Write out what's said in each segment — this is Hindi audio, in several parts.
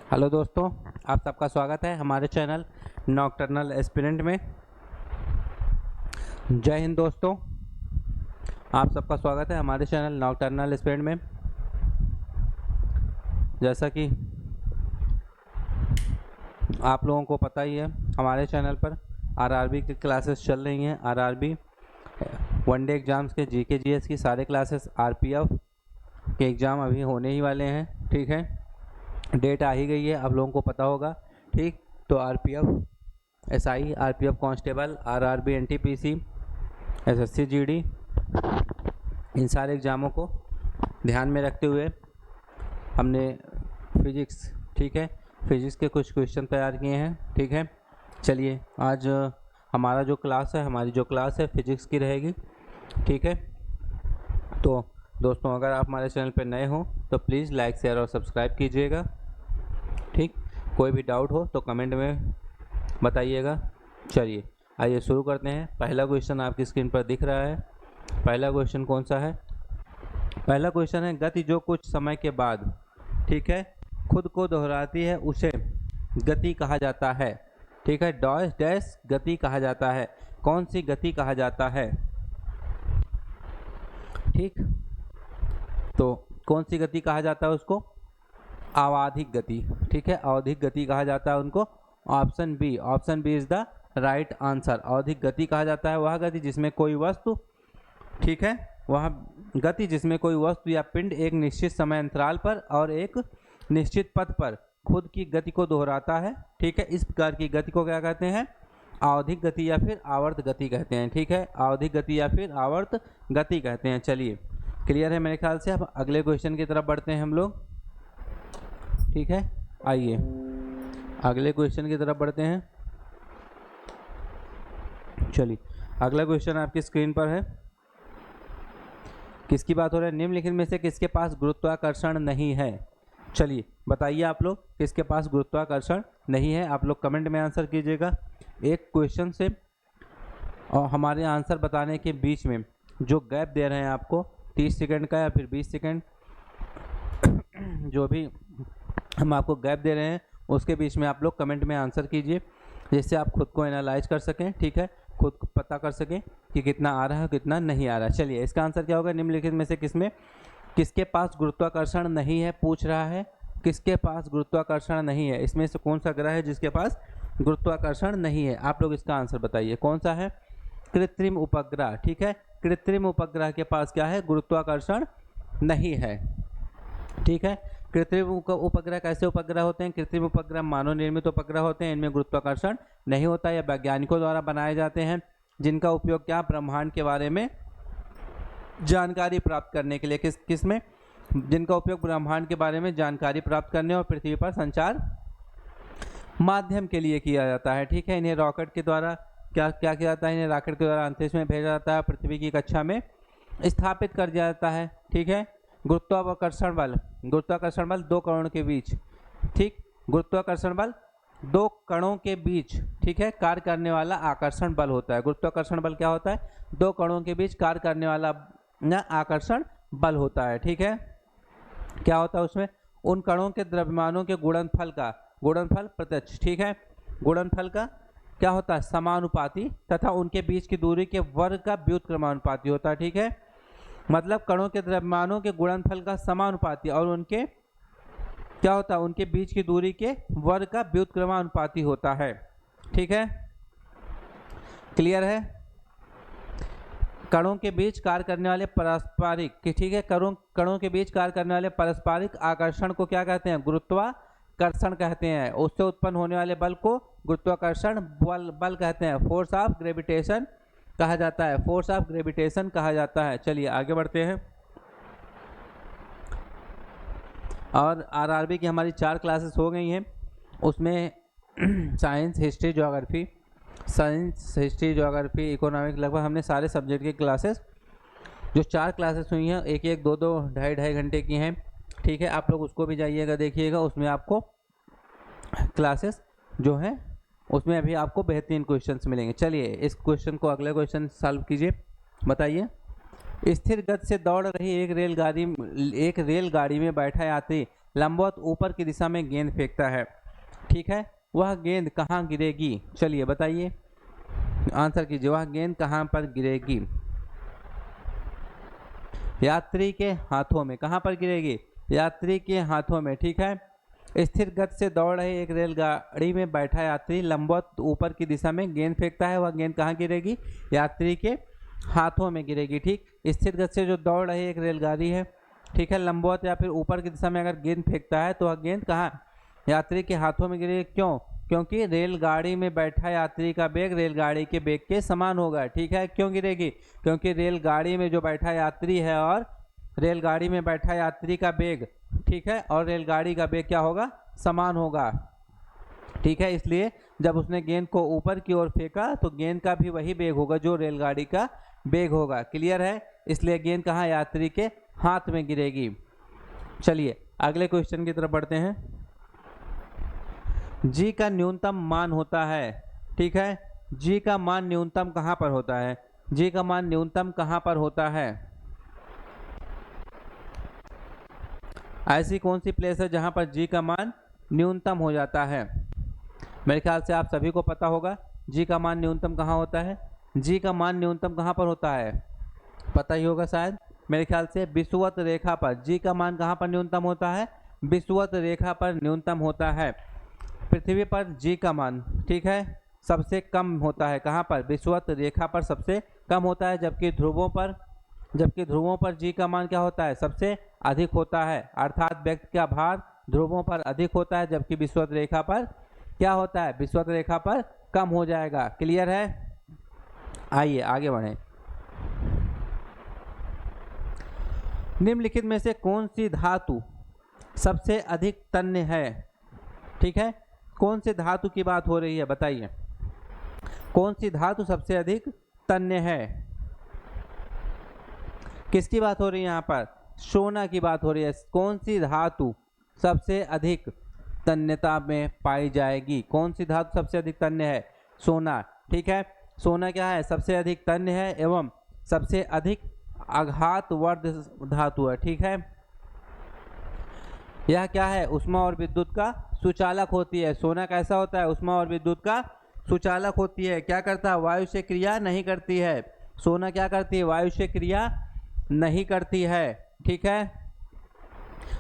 हेलो दोस्तों, आप सबका स्वागत है हमारे चैनल नॉकटर्नल एस्पिरेंट में। जय हिंद दोस्तों, आप सबका स्वागत है हमारे चैनल नॉकटर्नल एस्पिरेंट में। जैसा कि आप लोगों को पता ही है, हमारे चैनल पर आरआरबी की क्लासेस चल रही हैं। आरआरबी वनडे एग्ज़ाम्स के जीके जीएस की सारे क्लासेस, आरपीएफ के एग्ज़ाम अभी होने ही वाले हैं। ठीक है, डेट आ ही गई है, आप लोगों को पता होगा। ठीक, तो RPF SI, RPF constable, RRB, NTPC, SSC GD, इन सारे एग्ज़ामों को ध्यान में रखते हुए हमने फिजिक्स, ठीक है, फिजिक्स के कुछ क्वेश्चन तैयार किए हैं। ठीक है, चलिए आज हमारी जो क्लास है फिजिक्स की रहेगी। ठीक है, तो दोस्तों अगर आप हमारे चैनल पर नए हो तो प्लीज़ लाइक, शेयर और सब्सक्राइब कीजिएगा। ठीक, कोई भी डाउट हो तो कमेंट में बताइएगा। चलिए आइए शुरू करते हैं। पहला क्वेश्चन आपकी स्क्रीन पर दिख रहा है। पहला क्वेश्चन कौन सा है? पहला क्वेश्चन है, गति जो कुछ समय के बाद, ठीक है, खुद को दोहराती है उसे गति कहा जाता है। ठीक है, डैश डैश गति कहा जाता है। कौन सी गति कहा जाता है? ठीक, तो कौन सी गति कहा जाता है उसको? आवधिक गति। ठीक है, आवधिक गति कहा जाता है उनको। Option B is the right answer. आवधिक गति कहा जाता है वह गति जिसमें कोई वस्तु, ठीक है, वह गति जिसमें कोई वस्तु या पिंड एक निश्चित समय अंतराल पर और एक निश्चित पथ पर खुद की गति को दोहराता है। ठीक है, इस प्रकार की गति को क्या कहते हैं? आवधिक गति या फिर आवर्त गति कहते हैं। ठीक है, आवधिक गति या फिर आवर्त गति कहते हैं। चलिए क्लियर है मेरे ख्याल से। अब अगले क्वेश्चन की तरफ बढ़ते हैं हम लोग। ठीक है, आइए अगले क्वेश्चन की तरफ बढ़ते हैं। चलिए अगला क्वेश्चन आपकी स्क्रीन पर है। किसकी बात हो रहा है? निम्नलिखित में से किसके पास गुरुत्वाकर्षण नहीं है? चलिए बताइए आप लोग, किसके पास गुरुत्वाकर्षण नहीं है? आप लोग कमेंट में आंसर कीजिएगा। एक क्वेश्चन से और हमारे आंसर बताने के बीच में जो गैप दे रहे हैं आपको 30 सेकंड का या फिर 20 सेकंड, जो भी हम आपको गैप दे रहे हैं उसके बीच में आप लोग कमेंट में आंसर कीजिए, जिससे आप खुद को एनालाइज कर सकें। ठीक है, खुद को पता कर सकें कि कितना आ रहा है कितना नहीं आ रहा है। चलिए इसका आंसर क्या होगा? निम्नलिखित में से किसके पास गुरुत्वाकर्षण नहीं है पूछ रहा है। किसके पास गुरुत्वाकर्षण नहीं है? इसमें से कौन सा ग्रह है जिसके पास गुरुत्वाकर्षण नहीं है? आप लोग इसका आंसर बताइए, कौन सा है? कृत्रिम उपग्रह। ठीक है, कृत्रिम उपग्रह के पास क्या है? गुरुत्वाकर्षण नहीं है। ठीक है, कृत्रिम उपग्रह कैसे उपग्रह होते हैं? कृत्रिम उपग्रह मानव निर्मित उपग्रह होते हैं, इनमें गुरुत्वाकर्षण नहीं होता। या वैज्ञानिकों द्वारा बनाए जाते हैं, जिनका उपयोग क्या? ब्रह्मांड के बारे में जानकारी प्राप्त करने के लिए। किसमें? जिनका उपयोग ब्रह्मांड के बारे में जानकारी प्राप्त करने और पृथ्वी पर संचार माध्यम के लिए किया जाता है। ठीक है, इन्हें रॉकेट के द्वारा क्या किया जाता है? इन्हें रॉकेट के द्वारा अंतरिक्ष में भेजा जाता है, पृथ्वी की कक्षा में स्थापित कर दिया जाता है। ठीक है, गुरुत्वाकर्षण बल 2 कणों के बीच, ठीक, गुरुत्वाकर्षण बल 2 कणों के बीच, ठीक है, कार्य करने वाला आकर्षण बल होता है। गुरुत्वाकर्षण बल क्या होता है? 2 कणों के बीच कार्य करने वाला आकर्षण बल होता है। ठीक है, क्या होता है उसमें? उन कणों के द्रव्यमानों के गुणनफल प्रत्यक्ष, ठीक है, गुणनफल का क्या होता है? समानुपाती, तथा उनके बीच की दूरी के वर्ग का व्युत्क्रमानुपाती होता है। ठीक है, मतलब कणों के द्रव्यमानों के गुणनफल का समानुपाती और उनके क्या होता है? उनके बीच की दूरी के वर्ग का व्युत्क्रमानुपाती होता है। ठीक है, क्लियर है? कणों के बीच कार्य करने वाले पारस्परिक, ठीक है, कणों के बीच कार्य करने वाले पारस्परिक आकर्षण को क्या कहते हैं? गुरुत्वाकर्षण कहते हैं। उससे उत्पन्न होने वाले बल को गुरुत्वाकर्षण बल कहते हैं। फोर्स ऑफ ग्रेविटेशन कहा जाता है, फोर्स ऑफ ग्रेविटेशन कहा जाता है। चलिए आगे बढ़ते हैं। और आरआरबी की हमारी 4 क्लासेस हो गई हैं, उसमें साइंस, हिस्ट्री, ज्योग्राफी, इकोनॉमिक, लगभग हमने सारे सब्जेक्ट की क्लासेस, जो 4 क्लासेस हुई हैं, 1-1, 2-2, 2.5 घंटे की हैं। ठीक है, आप लोग उसको भी जाइएगा देखिएगा, उसमें आपको क्लासेस जो हैं उसमें अभी आपको बेहतरीन क्वेश्चंस मिलेंगे। चलिए इस क्वेश्चन को, अगले क्वेश्चन सॉल्व कीजिए। बताइए, स्थिर गति से दौड़ रही एक रेलगाड़ी में बैठा यात्री लंबवत ऊपर की दिशा में गेंद फेंकता है, ठीक है, वह गेंद कहाँ गिरेगी? चलिए बताइए, आंसर कीजिए, वह गेंद कहाँ पर गिरेगी? यात्री के हाथों में। कहाँ पर गिरेगी? यात्री के हाथों में, ठीक है। स्थिर गति से दौड़ रही एक रेलगाड़ी में बैठा यात्री लंबवत ऊपर की दिशा में गेंद फेंकता है, वह गेंद कहाँ गिरेगी? यात्री के हाथों में गिरेगी, ठीक। स्थिर गति से जो दौड़ रही एक रेलगाड़ी है, ठीक है, लंबवत या फिर ऊपर की दिशा में अगर गेंद फेंकता है तो वह गेंद कहाँ? यात्री के हाथों में गिरेगी। क्यों? क्योंकि रेलगाड़ी में बैठा यात्री का वेग रेलगाड़ी के वेग के समान होगा, ठीक है। क्यों गिरेगी? क्योंकि रेलगाड़ी में जो बैठा यात्री है और रेलगाड़ी में बैठा यात्री का वेग, ठीक है, और रेलगाड़ी का वेग क्या होगा? समान होगा, ठीक है। इसलिए जब उसने गेंद को ऊपर की ओर फेंका तो गेंद का भी वही वेग होगा जो रेलगाड़ी का वेग होगा। क्लियर है? इसलिए गेंद कहाँ? यात्री के हाथ में गिरेगी। चलिए अगले क्वेश्चन की तरफ बढ़ते हैं। जी का न्यूनतम मान होता है, ठीक है। जी का मान न्यूनतम कहाँ पर होता है? जी का मान न्यूनतम कहाँ पर होता है? ऐसी कौन सी प्लेस है जहाँ पर जी का मान न्यूनतम हो जाता है? मेरे ख्याल से आप सभी को पता होगा जी का मान न्यूनतम कहाँ होता है। जी का मान न्यूनतम कहाँ पर होता है? पता ही होगा शायद, मेरे ख्याल से विषुवत रेखा पर। जी का मान कहाँ पर न्यूनतम होता है? विषुवत रेखा पर न्यूनतम होता है। पृथ्वी पर जी का मान, ठीक है, सबसे कम होता है। कहाँ पर? विषुवत रेखा पर सबसे कम होता है, जबकि ध्रुवों पर जी का मान क्या होता है? सबसे अधिक होता है। अर्थात व्यक्ति का भार ध्रुवों पर अधिक होता है, जबकि विषुवत रेखा पर क्या होता है? विषुवत रेखा पर कम हो जाएगा। क्लियर है? आइए आगे बढ़ें। निम्नलिखित में से कौन सी धातु सबसे अधिक तन्य है? ठीक है, कौन सी धातु की बात हो रही है? बताइए, कौन सी धातु सबसे अधिक तन्य है? किसकी बात हो रही है यहाँ पर? सोना की बात हो रही है। कौन सी धातु सबसे अधिक तन्यता में पाई जाएगी? कौन सी धातु सबसे अधिक तन्य है? सोना, ठीक है। सोना क्या है? सबसे अधिक तन्य है एवं सबसे अधिक आघातवर्ध धातु है, ठीक है। यह क्या है? ऊष्मा और विद्युत का सुचालक होती है। सोना कैसा होता है? ऊष्मा और विद्युत का सुचालक होती है। क्या करता है? वायु से क्रिया नहीं करती है। सोना क्या करती है? वायु से क्रिया नहीं करती है, ठीक है।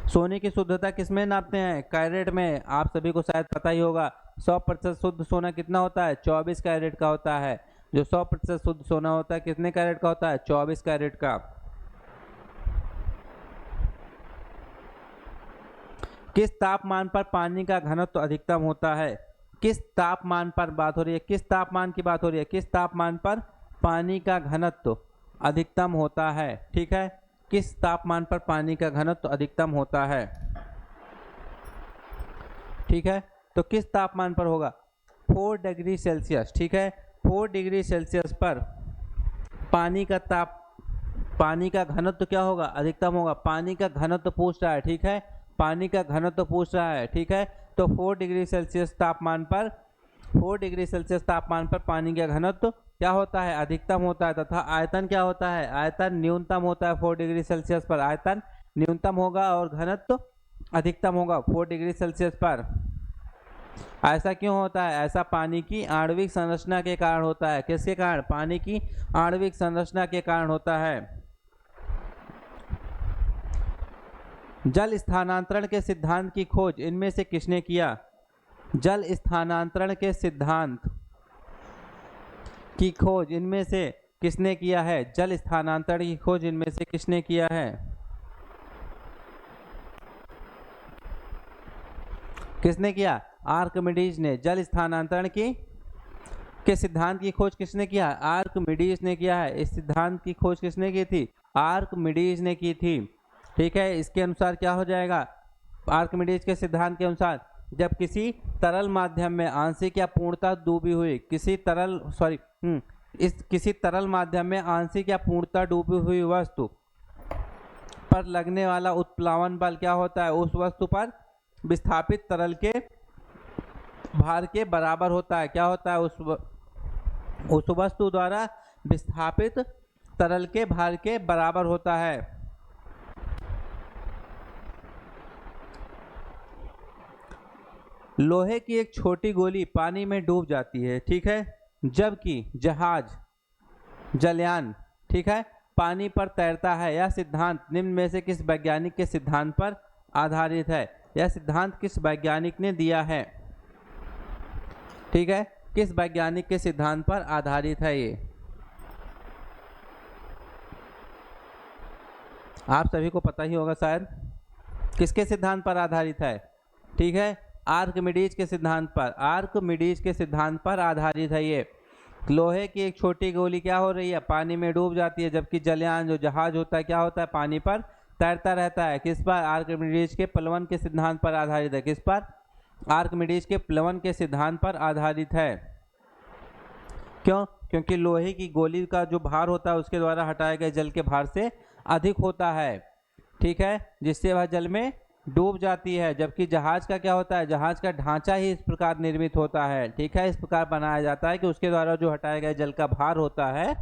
सोने की शुद्धता किसमें नापते हैं? कैरेट में। आप सभी को शायद पता ही होगा 100% शुद्ध सोना कितना होता है? 24 कैरेट का होता है। जो 100% शुद्ध सोना होता है कितने कैरेट का होता है? 24 कैरेट का। किस तापमान पर पानी का घनत्व अधिकतम होता है? किस तापमान पर बात हो रही है? किस तापमान की बात हो रही है? किस तापमान पर पानी का घनत्व अधिकतम होता है? ठीक है, किस तापमान पर पानी का घनत्व अधिकतम होता है? ठीक है, तो किस तापमान पर होगा? 4 डिग्री सेल्सियस, ठीक है। 4 डिग्री सेल्सियस पर पानी का घनत्व क्या होगा? अधिकतम होगा। पानी का घनत्व पूछ रहा है, ठीक है, पानी का घनत्व पूछ रहा है, ठीक है। तो 4 डिग्री सेल्सियस तापमान पर पानी का घनत्व क्या होता है? अधिकतम होता है। तथा आयतन क्या होता है? आयतन न्यूनतम होता है। 4 डिग्री सेल्सियस पर आयतन न्यूनतम होगा और घनत्व अधिकतम होगा 4 डिग्री सेल्सियस पर। ऐसा क्यों होता है? ऐसा पानी की आणविक संरचना के कारण होता है। किसके कारण? पानी की आणविक संरचना के कारण होता है। जल स्थानांतरण के सिद्धांत की खोज इनमें से किसने किया? जल स्थानांतरण के सिद्धांत की खोज इनमें से किसने किया है? जल स्थानांतरण की खोज इनमें से किसने किया है? किसने किया? आर्किमिडीज ने। जल स्थानांतरण के सिद्धांत की खोज किसने किया? आर्किमिडीज ने किया है। इस सिद्धांत की खोज किसने की थी? आर्किमिडीज ने की थी, ठीक है। इसके अनुसार क्या हो जाएगा? आर्किमिडीज के सिद्धांत के अनुसार जब किसी तरल माध्यम में आंशिक या पूर्णतः डूबी हुई किसी तरल माध्यम में आंशिक या पूर्णतः डूबी हुई वस्तु पर लगने वाला उत्प्लावन बल क्या होता है? उस वस्तु पर विस्थापित तरल के भार के बराबर होता है। क्या होता है? उस वस्तु द्वारा विस्थापित तरल के भार के बराबर होता है। लोहे की एक छोटी गोली पानी में डूब जाती है, ठीक है, जबकि जहाज जलयान, ठीक है, पानी पर तैरता है। यह सिद्धांत निम्न में से किस वैज्ञानिक के सिद्धांत पर आधारित है? यह सिद्धांत किस वैज्ञानिक ने दिया है? ठीक है, किस वैज्ञानिक के सिद्धांत पर आधारित है ये? आप सभी को पता ही होगा शायद, किसके सिद्धांत पर आधारित है? ठीक है, आर्किमिडीज के सिद्धांत पर, आर्किमिडीज के सिद्धांत पर आधारित है ये। लोहे की एक छोटी गोली क्या हो रही है? पानी में डूब जाती है, जबकि जलयान जो जहाज होता है क्या होता है? पानी पर तैरता रहता है। किस पर? आर्किमिडीज के प्लवन के सिद्धांत पर आधारित है। किस पर? आर्किमिडीज के प्लवन के सिद्धांत पर आधारित है। क्यों? क्योंकि लोहे की गोली का जो भार होता है उसके द्वारा हटाए गए जल के भार से अधिक होता है, ठीक है, जिससे वह जल में डूब जाती है। जबकि जहाज का क्या होता है? जहाज का ढांचा ही इस प्रकार निर्मित होता है, ठीक है, इस प्रकार बनाया जाता है कि उसके द्वारा जो हटाए गए जल का भार होता है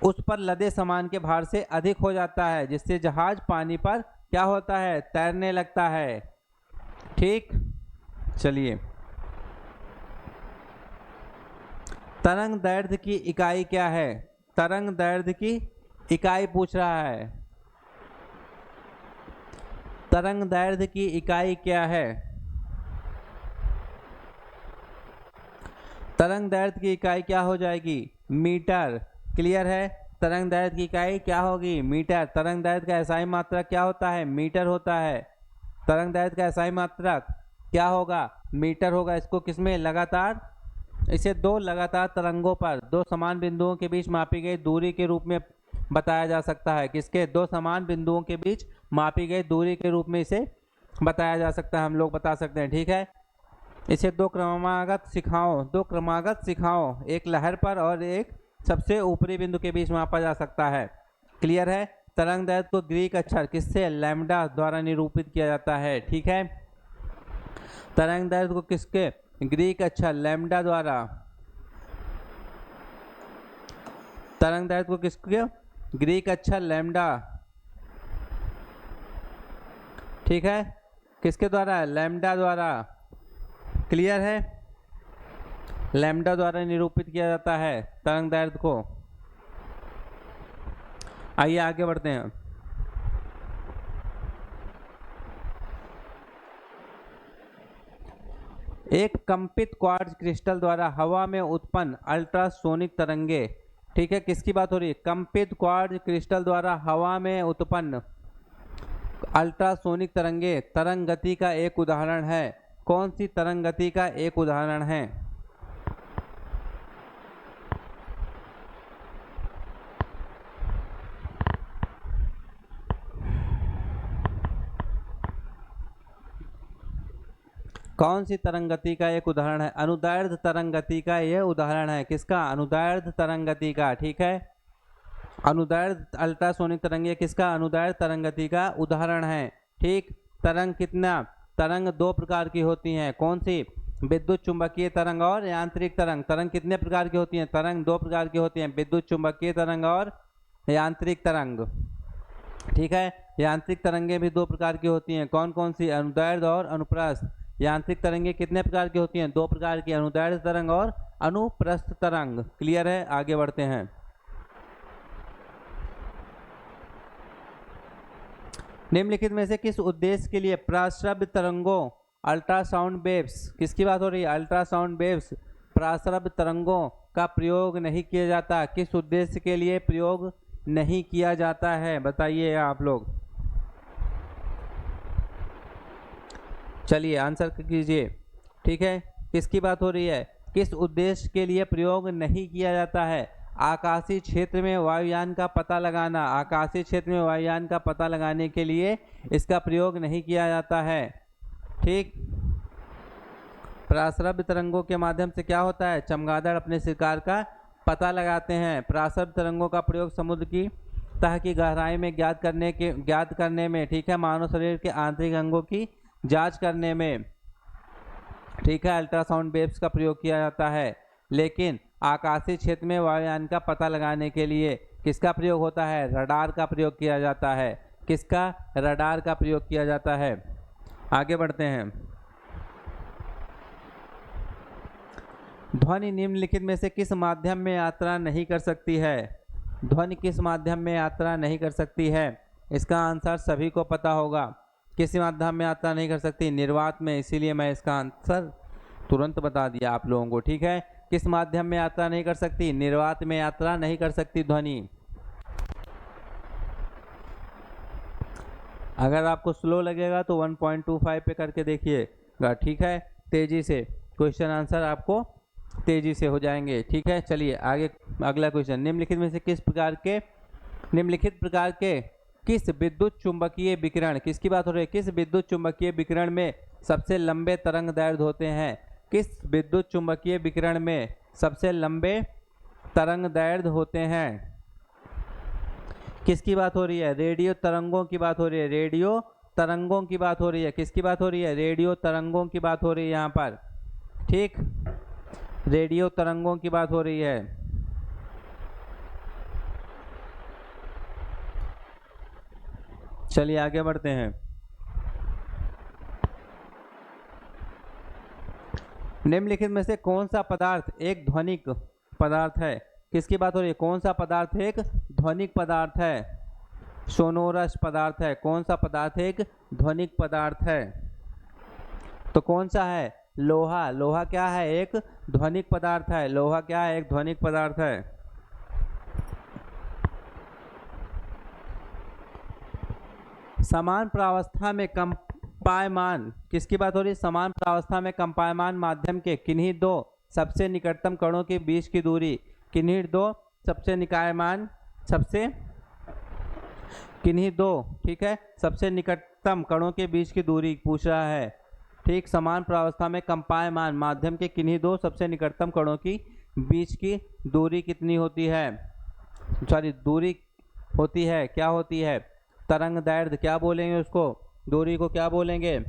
उस पर लदे सामान के भार से अधिक हो जाता है, जिससे जहाज पानी पर क्या होता है? तैरने लगता है। ठीक, चलिए, तरंग दैर्ध्य की इकाई क्या है? तरंग दैर्ध्य की इकाई पूछ रहा है। तरंग दैर्ध्य की इकाई क्या है? तरंग दैर्ध्य की इकाई क्या हो जाएगी? मीटर। क्लियर है? तरंग दैर्ध्य की इकाई क्या होगी? मीटर। तरंग दैर्ध्य का एसआई मात्रक क्या होता है? मीटर होता है। तरंग दैर्ध्य का एसआई मात्रक क्या होगा? मीटर होगा। इसको किसमें? लगातार, इसे दो लगातार तरंगों पर दो समान बिंदुओं के बीच मापी गई दूरी के रूप में बताया जा सकता है। किसके? दो समान बिंदुओं के बीच मापी गई दूरी के रूप में इसे बताया जा सकता है, हम लोग बता सकते हैं, ठीक है। इसे दो क्रमागत शिखाओं, एक लहर पर और एक सबसे ऊपरी बिंदु के बीच मापा जा सकता है। क्लियर है? तरंग दैर्ध्य को ग्रीक अक्षर किससे? लैम्डा द्वारा निरूपित किया जाता है, ठीक है। तरंग दैर्ध्य को किसके? ग्रीक अक्षर लैम्डा द्वारा। तरंग दैर्ध्य को किसके? ग्रीक अक्षर लैम्डा, ठीक है, किसके द्वारा? लैम्डा द्वारा। क्लियर है? लैम्डा द्वारा निरूपित किया जाता है तरंग दैर्ध्य को। आइए आगे बढ़ते हैं। एक कंपित क्वार्ट्ज क्रिस्टल द्वारा हवा में उत्पन्न अल्ट्रासोनिक तरंगे, ठीक है, किसकी बात हो रही है? कंपित क्वार्ट्ज क्रिस्टल द्वारा हवा में उत्पन्न अल्ट्रासोनिक तरंगे तरंग गति का एक उदाहरण है। कौन सी तरंग गति का एक उदाहरण है? कौन सी तरंग गति का एक उदाहरण है? अनुदैर्ध्य तरंग गति का यह उदाहरण है। किसका? अनुदैर्ध्य तरंग गति का, ठीक है। अनुदैर्ध्य अल्ट्रासोनिक तरंगे किसका? अनुदैर्ध्य तरंग गति का उदाहरण है, ठीक। तरंग कितना? तरंग दो प्रकार की होती हैं। कौन सी? विद्युत चुंबकीय तरंग और यांत्रिक तरंग। तरंग कितने प्रकार की होती हैं? तरंग दो प्रकार की होती हैं, विद्युत चुंबकीय तरंग और यांत्रिक तरंग, ठीक है। यांत्रिक तरंगे भी दो प्रकार की होती हैं। कौन कौन सी? अनुदैर्ध्य और अनुप्रस्थ। यांत्रिक तरंगे कितने प्रकार की होती हैं? दो प्रकार की, अनुदैर्ध्य तरंग और अनुप्रस्थ तरंग। क्लियर है? आगे बढ़ते हैं। निम्नलिखित में से किस उद्देश्य के लिए प्राश्रव्य तरंगों अल्ट्रासाउंड वेव्स, किसकी बात हो रही है? अल्ट्रासाउंड वेव्स, प्राश्रव्य तरंगों का प्रयोग नहीं किया जाता? किस उद्देश्य के लिए प्रयोग नहीं किया जाता है? बताइए आप लोग, चलिए आंसर कीजिए, ठीक है। किसकी बात हो रही है? किस उद्देश्य के लिए प्रयोग नहीं किया जाता है? आकाशीय क्षेत्र में वायुयान का पता लगाना, आकाशीय क्षेत्र में वायुयान का पता लगाने के लिए इसका प्रयोग नहीं किया जाता है, ठीक। प्राश्रव्य तरंगों के माध्यम से क्या होता है? चमगादड़ अपने शिकार का पता लगाते हैं। प्राश्रव्य तरंगों का प्रयोग समुद्र की तह की गहराई में ज्ञात करने में, ठीक है, मानव शरीर के आंतरिक अंगों की जांच करने में, ठीक है, अल्ट्रासाउंड वेव्स का प्रयोग किया जाता है। लेकिन आकाशीय क्षेत्र में वायुयान का पता लगाने के लिए किसका प्रयोग होता है? रडार का प्रयोग किया जाता है। किसका? रडार का प्रयोग किया जाता है। आगे बढ़ते हैं। ध्वनि निम्नलिखित में से किस माध्यम में यात्रा नहीं कर सकती है? ध्वनि किस माध्यम में यात्रा नहीं कर सकती है? इसका आंसर सभी को पता होगा। किस माध्यम में यात्रा नहीं कर सकती? निर्वात में। इसीलिए मैं इसका आंसर तुरंत बता दिया आप लोगों को। ठीक है, किस माध्यम में यात्रा नहीं कर सकती? निर्वात में यात्रा नहीं कर सकती ध्वनि। अगर आपको स्लो लगेगा तो 1.25 पे करके देखिएगा। ठीक है, तेजी से क्वेश्चन आंसर आपको तेजी से हो जाएंगे। ठीक है, चलिए आगे अगला क्वेश्चन। निम्नलिखित में से निम्नलिखित प्रकार के किस विद्युत चुंबकीय विकिरण, किसकी बात हो रही है? किस विद्युत चुंबकीय विकिरण में सबसे लंबे तरंग दैर्ध्य होते हैं? किस विद्युत चुंबकीय विकिरण में सबसे लंबे तरंग दैर्ध्य होते हैं? किसकी बात हो रही है? रेडियो तरंगों की बात हो रही है। रेडियो तरंगों की बात हो रही है। किसकी बात हो रही है? रेडियो तरंगों की बात हो रही है यहाँ पर। ठीक, रेडियो तरंगों की बात हो रही है। चलिए आगे बढ़ते हैं। निम्नलिखित में से कौन सा पदार्थ एक ध्वनिक पदार्थ है? किसकी बात हो रही है? कौन सा पदार्थ एक ध्वनिक पदार्थ है? सोनोरस पदार्थ है। कौन सा पदार्थ एक ध्वनिक पदार्थ है? तो कौन सा है? लोहा। लोहा क्या है? एक ध्वनिक पदार्थ है। लोहा क्या है? एक ध्वनिक पदार्थ है। समान प्रावस्था में कंपायमान, किसकी बात हो रही है? समान प्रावस्था में कंपायमान माध्यम के किन्हीं दो सबसे निकटतम कणों के बीच की दूरी। किन्हीं दो सबसे निकायमान, किन्हीं दो, ठीक है, सबसे निकटतम कणों के बीच की दूरी पूछ रहा है। ठीक, समान प्रावस्था में कंपायमान माध्यम के किन्हीं दो सबसे निकटतम कणों की बीच की दूरी कितनी होती है? सॉरी, दूरी होती है, क्या होती है? तरंग दैर्ध्य। क्या बोलेंगे उसको? दूरी को क्या बोलेंगे?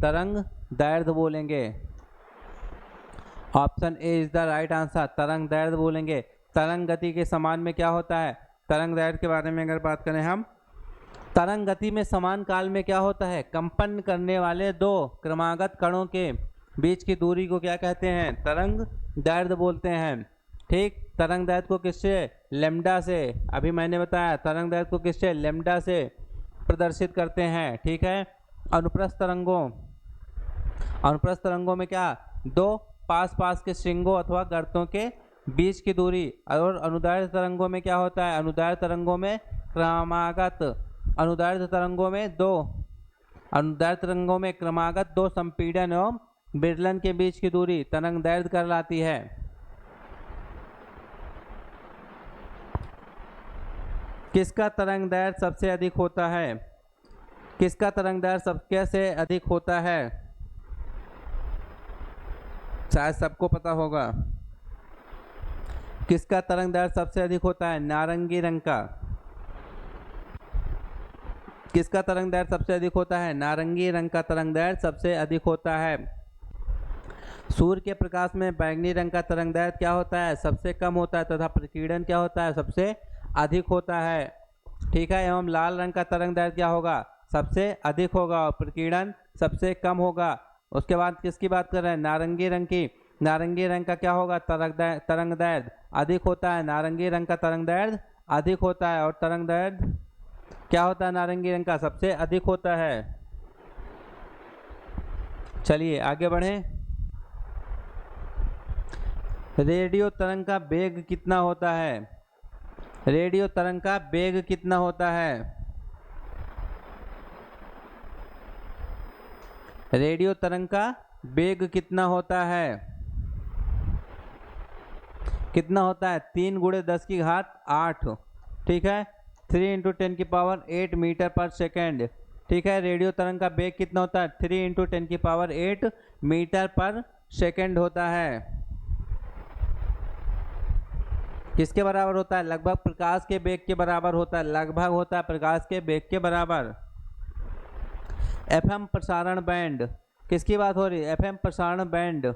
तरंग दैर्ध्य बोलेंगे। Option A is the right answer, तरंग दैर्ध्य बोलेंगे। तरंग गति के समान में क्या होता है? तरंग दैर्ध्य के बारे में अगर बात करें हम, तरंग गति में समान काल में क्या होता है? कंपन करने वाले दो क्रमागत कणों के बीच की दूरी को क्या कहते हैं? तरंग दैर्ध्य बोलते हैं। ठीक, तरंग दैर्ध्य को किससे? लैम्डा से। अभी मैंने बताया तरंग दैर्ध्य को किससे? लैम्डा से प्रदर्शित करते हैं। ठीक है, अनुप्रस्थ तरंगों में क्या? दो पास के श्रृंगों अथवा गर्तों के बीच की दूरी। और अनुदैर्ध्य तरंगों में क्या होता है? अनुदैर्ध्य तरंगों में क्रमागत, अनुदैर्ध्य तरंगों में क्रमागत दो संपीड़न एवं विरलन के बीच की दूरी तरंग दैर्ध्य कहलाती है। किसका तरंग दैर्ध्य सबसे अधिक होता है? किसका तरंग दैर्ध्य सबसे अधिक होता है? शायद सबको पता होगा। किसका तरंग दैर्ध्य सबसे अधिक होता है? नारंगी रंग का। किसका तरंग दैर्ध्य सबसे अधिक होता है? नारंगी रंग का तरंग दैर्ध्य सबसे अधिक होता है। सूर्य के प्रकाश में बैंगनी रंग का तरंग दैर्ध्य क्या होता है? सबसे कम होता है तथा प्रकीर्णन क्या होता है? सबसे अधिक होता है। ठीक है, एवं लाल रंग का तरंग दैर्ध्य क्या होगा? सबसे अधिक होगा और प्रकीर्णन सबसे कम होगा। उसके बाद किसकी बात कर रहे हैं? नारंगी रंग की। नारंगी रंग का क्या होगा? तरंग दैर्ध्य अधिक होता है। नारंगी रंग का तरंग दैर्ध्य अधिक होता है। और तरंग दैर्ध्य क्या होता है? नारंगी रंग का सबसे अधिक होता है। चलिए आगे बढ़ें। रेडियो तरंग का वेग कितना होता है? रेडियो तरंग का वेग कितना होता है? रेडियो तरंग का वेग कितना होता है? कितना होता है? 3 × 10⁸ ठीक है, 3 × 10⁸ मीटर पर सेकेंड। ठीक है, रेडियो तरंग का वेग कितना होता है? 3 × 10⁸ मीटर पर सेकेंड होता है। किसके बराबर होता है? लगभग प्रकाश के वेग के बराबर होता है। लगभग होता है प्रकाश के वेग के बराबर। एफएम प्रसारण बैंड, किसकी बात हो रही है? एफएम प्रसारण बैंड।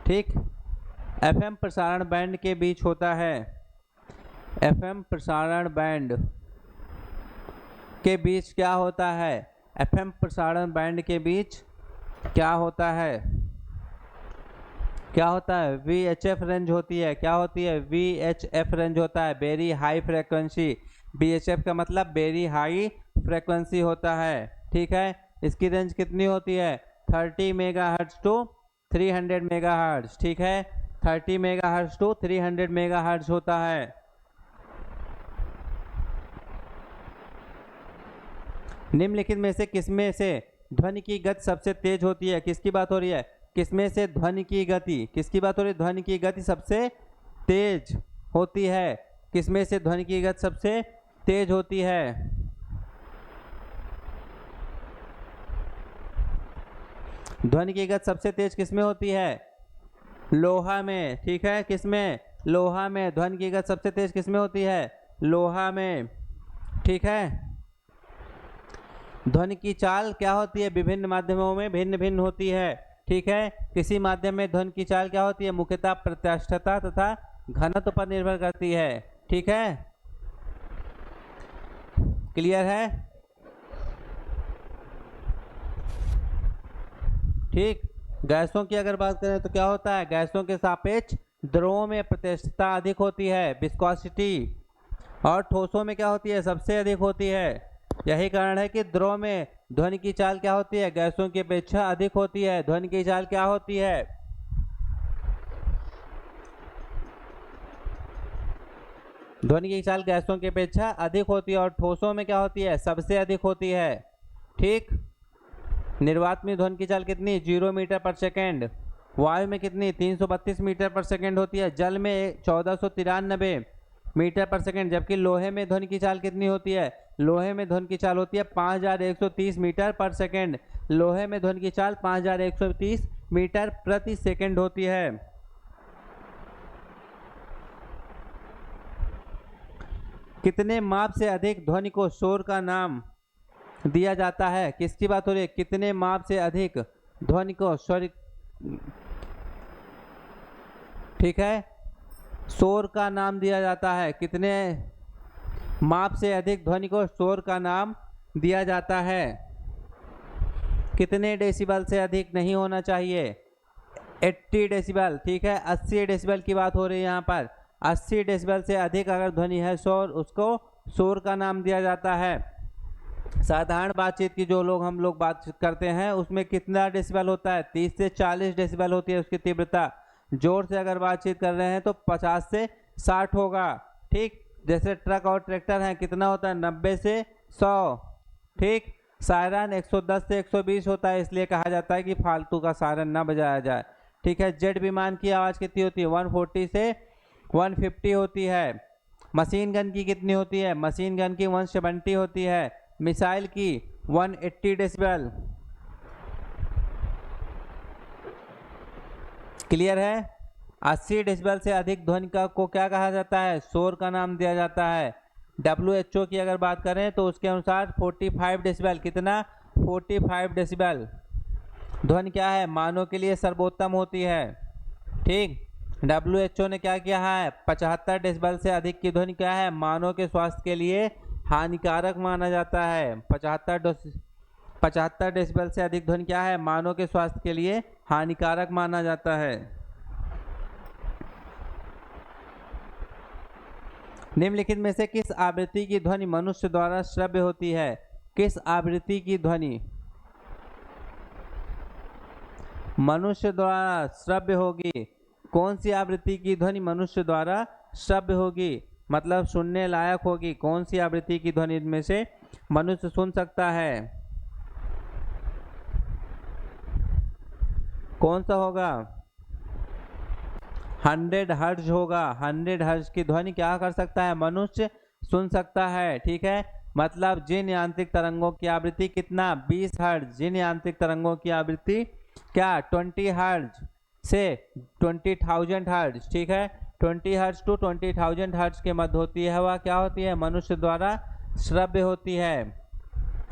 ठीक, एफएम प्रसारण बैंड के बीच होता है। एफएम प्रसारण बैंड के बीच क्या होता है? एफएम प्रसारण बैंड के बीच क्या होता है, क्या होता है, VHF रेंज होती है। क्या होती है, VHF रेंज होता है, वेरी हाई फ्रेक्वेंसी। VHF का मतलब वेरी हाई फ्रेक्वेंसी होता है। ठीक है, इसकी रेंज कितनी होती है, 30 मेगाहर्ट्ज टू 300 मेगाहर्ट्ज। ठीक है, 30 मेगाहर्ट्ज टू 300 मेगाहर्ट्ज होता है। निम्नलिखित में से किसमें से ध्वनि की गति सबसे तेज होती है, किसकी बात हो रही है, किसमें से ध्वनि की गति, किसकी बात हो रही है, ध्वनि की गति सबसे तेज होती है, किसमें से ध्वनि की गति सबसे तेज होती है। ध्वनि की गति सबसे तेज किसमें होती है, लोहा में। ठीक है, किसमें, लोहा में। ध्वनि की गति सबसे तेज किसमें होती है, लोहा में। ठीक है, ध्वनि की चाल क्या होती है, विभिन्न माध्यमों में भिन्न भिन्न होती है। ठीक है, किसी माध्यम में ध्वनि की चाल क्या होती है, मुख्यतः प्रत्यास्थता तथा घनत्व पर निर्भर करती है। ठीक है, क्लियर है। ठीक, गैसों की अगर बात करें तो क्या होता है, गैसों के सापेक्ष द्रवों में प्रत्यास्थता अधिक होती है, विस्कोसिटी, और ठोसों में क्या होती है, सबसे अधिक होती है। यही कारण है कि द्रव में ध्वनि की चाल क्या होती है, गैसों की अपेक्षा अधिक होती है। ध्वनि की चाल क्या होती है, ध्वनि की चाल गैसों की अपेक्षा अधिक होती है, और ठोसों में क्या होती है, सबसे अधिक होती है। ठीक, निर्वात में ध्वनि की चाल कितनी, 0 मीटर पर सेकेंड। वायु में कितनी, 332 मीटर पर सेकेंड होती है। जल में 1493 मीटर पर सेकेंड। जबकि लोहे में ध्वनि की चाल कितनी होती है, लोहे में ध्वनि की चाल होती है 5130 मीटर पर सेकेंड। लोहे में ध्वनि की चाल 5130 मीटर प्रति सेकेंड होती है। कितने माप से अधिक ध्वनि को शोर का नाम दिया जाता है, किसकी बात हो रही है, कितने माप से अधिक ध्वनि को शोर, ठीक है, शोर का नाम दिया जाता है। कितने माप से अधिक ध्वनि को शोर का नाम दिया जाता है। कितने डेसिबल से अधिक नहीं होना चाहिए, 80 डेसिबल। ठीक है, 80 डेसिबल की बात हो रही है यहाँ पर। 80 डेसिबल से अधिक अगर ध्वनि है शोर, उसको शोर का नाम दिया जाता है। साधारण बातचीत की जो लोग हम लोग बात करते हैं उसमें कितना डेसिबल होता है, 30 से 40 डेसिबल होती है उसकी तीव्रता। जोर से अगर बातचीत कर रहे हैं तो 50 से 60 होगा। ठीक, जैसे ट्रक और ट्रैक्टर हैं, कितना होता है, 90 से 100। ठीक, सायरन 110 से 120 होता है, इसलिए कहा जाता है कि फालतू का सायरन न बजाया जाए। ठीक है, जेट विमान की आवाज़ कितनी होती है, 140 से 150 होती है। मशीन गन की कितनी होती है, मशीन गन की 170 होती है। मिसाइल की 180 डेसिबल। क्लियर है। 80 डेसिबल से अधिक ध्वनि का को क्या कहा जाता है, शोर का नाम दिया जाता है। WHO की अगर बात करें तो उसके अनुसार 45 डेसिबल, कितना, 45 डेसिबल ध्वनि क्या है, मानव के लिए सर्वोत्तम होती है। ठीक, WHO ने क्या किया है, 75 डेसिबल से अधिक की ध्वनि क्या है, मानव के स्वास्थ्य के लिए हानिकारक माना जाता है। 75 डेसिबल से अधिक ध्वनि क्या है, मानव के स्वास्थ्य के लिए हानिकारक माना जाता है। निम्नलिखित में से किस आवृत्ति की ध्वनि मनुष्य द्वारा श्रव्य होती है, किस आवृत्ति की ध्वनि मनुष्य द्वारा श्रव्य होगी, कौन सी आवृत्ति की ध्वनि मनुष्य द्वारा श्रव्य होगी, मतलब सुनने लायक होगी, कौन सी आवृत्ति की ध्वनि में से मनुष्य सुन सकता है, कौन सा होगा, 100 हर्ट्ज होगा। 100 हर्ट्ज की ध्वनि क्या कर सकता है, मनुष्य सुन सकता है। ठीक है, मतलब जिन यांत्रिक तरंगों की आवृत्ति कितना, 20 हर्ट्ज। जिन यांत्रिक तरंगों की आवृत्ति क्या, 20 हर्ट्ज से 20,000 हर्ट्ज। ठीक है, 20 हर्ट्ज टू 20,000 हर्ट्ज के मध्य होती है, वह क्या होती है, मनुष्य द्वारा श्रव्य होती है।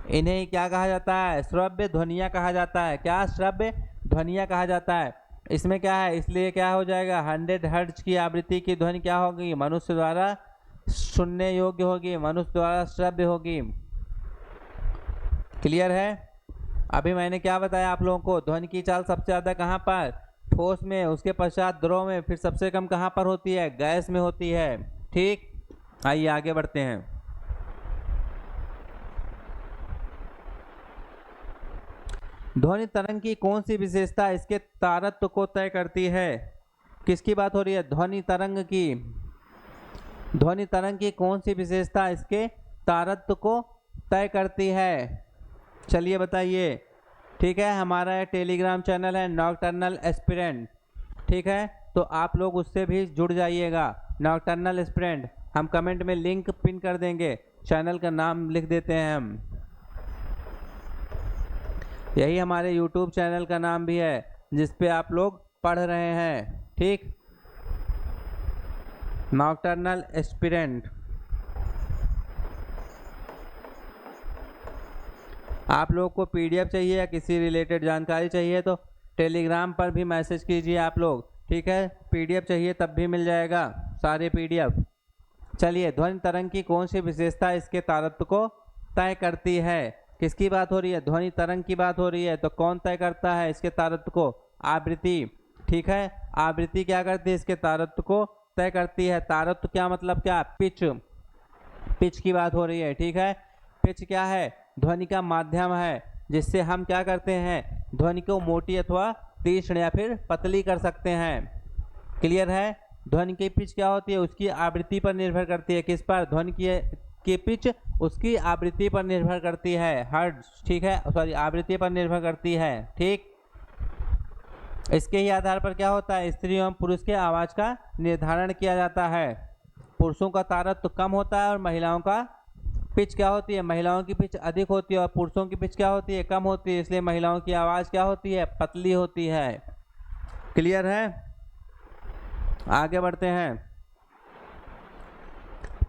इन्हें क्या कहा जाता है, श्रव्य ध्वनियाँ कहा जाता है। क्या, श्रव्य ध्वनियाँ कहा जाता है। इसमें क्या है, इसलिए क्या हो जाएगा, 100 हर्ट्ज की आवृत्ति की ध्वनि क्या होगी, मनुष्य द्वारा सुनने योग्य होगी, मनुष्य द्वारा श्रव्य होगी। क्लियर है। अभी मैंने क्या बताया आप लोगों को, ध्वनि की चाल सबसे ज़्यादा कहाँ पर, ठोस में, उसके पश्चात द्रव में, फिर सबसे कम कहाँ पर होती है, गैस में होती है। ठीक, आइए आगे बढ़ते हैं। ध्वनि तरंग की कौन सी विशेषता इसके तारत्व को तय करती है? किसकी बात हो रही है? ध्वनि तरंग की। ध्वनि तरंग की कौन सी विशेषता इसके तारत्व को तय करती है? चलिए बताइए। ठीक है, हमारा टेलीग्राम चैनल है नॉकटर्नल एस्पिरेंट। ठीक है, तो आप लोग उससे भी जुड़ जाइएगा, नॉकटर्नल एस्पिरेंट। हम कमेंट में लिंक पिन कर देंगे, चैनल का नाम लिख देते हैं हम। यही हमारे YouTube चैनल का नाम भी है जिस पे आप लोग पढ़ रहे हैं। ठीक, नॉकटर्नल एस्पिरेंट। आप लोग को PDF चाहिए या किसी रिलेटेड जानकारी चाहिए तो टेलीग्राम पर भी मैसेज कीजिए आप लोग। ठीक है, PDF चाहिए तब भी मिल जाएगा, सारे PDF। चलिए, ध्वनि तरंग की कौन सी विशेषता इसके तारत्व को तय करती है? किसकी बात हो रही है? ध्वनि तरंग की बात हो रही है। तो कौन तय करता है इसके तारत्व को? आवृत्ति। ठीक है, आवृत्ति क्या करती है? इसके तारत्व को तय करती है। तारत्व क्या मतलब क्या? पिच। पिच की बात हो रही है। ठीक है, पिच क्या है? ध्वनि का माध्यम है जिससे हम क्या करते हैं, ध्वनि को मोटी अथवा तीक्ष्ण या फिर पतली कर सकते हैं। क्लियर है? ध्वनि की पिच क्या होती है? उसकी आवृत्ति पर निर्भर करती है। किस पर? ध्वनि की पिच उसकी आवृत्ति पर निर्भर करती है, हर्ट्ज। ठीक है, सॉरी, आवृत्ति पर निर्भर करती है। ठीक, इसके ही आधार पर क्या होता है, स्त्री एवं पुरुष के आवाज का निर्धारण किया जाता है। पुरुषों का तारत्व कम होता है और महिलाओं का पिच क्या होती है, महिलाओं की पिच अधिक होती है और पुरुषों की पिच क्या होती है, कम होती है। इसलिए महिलाओं की आवाज क्या होती है, पतली होती है। क्लियर है? आगे बढ़ते हैं।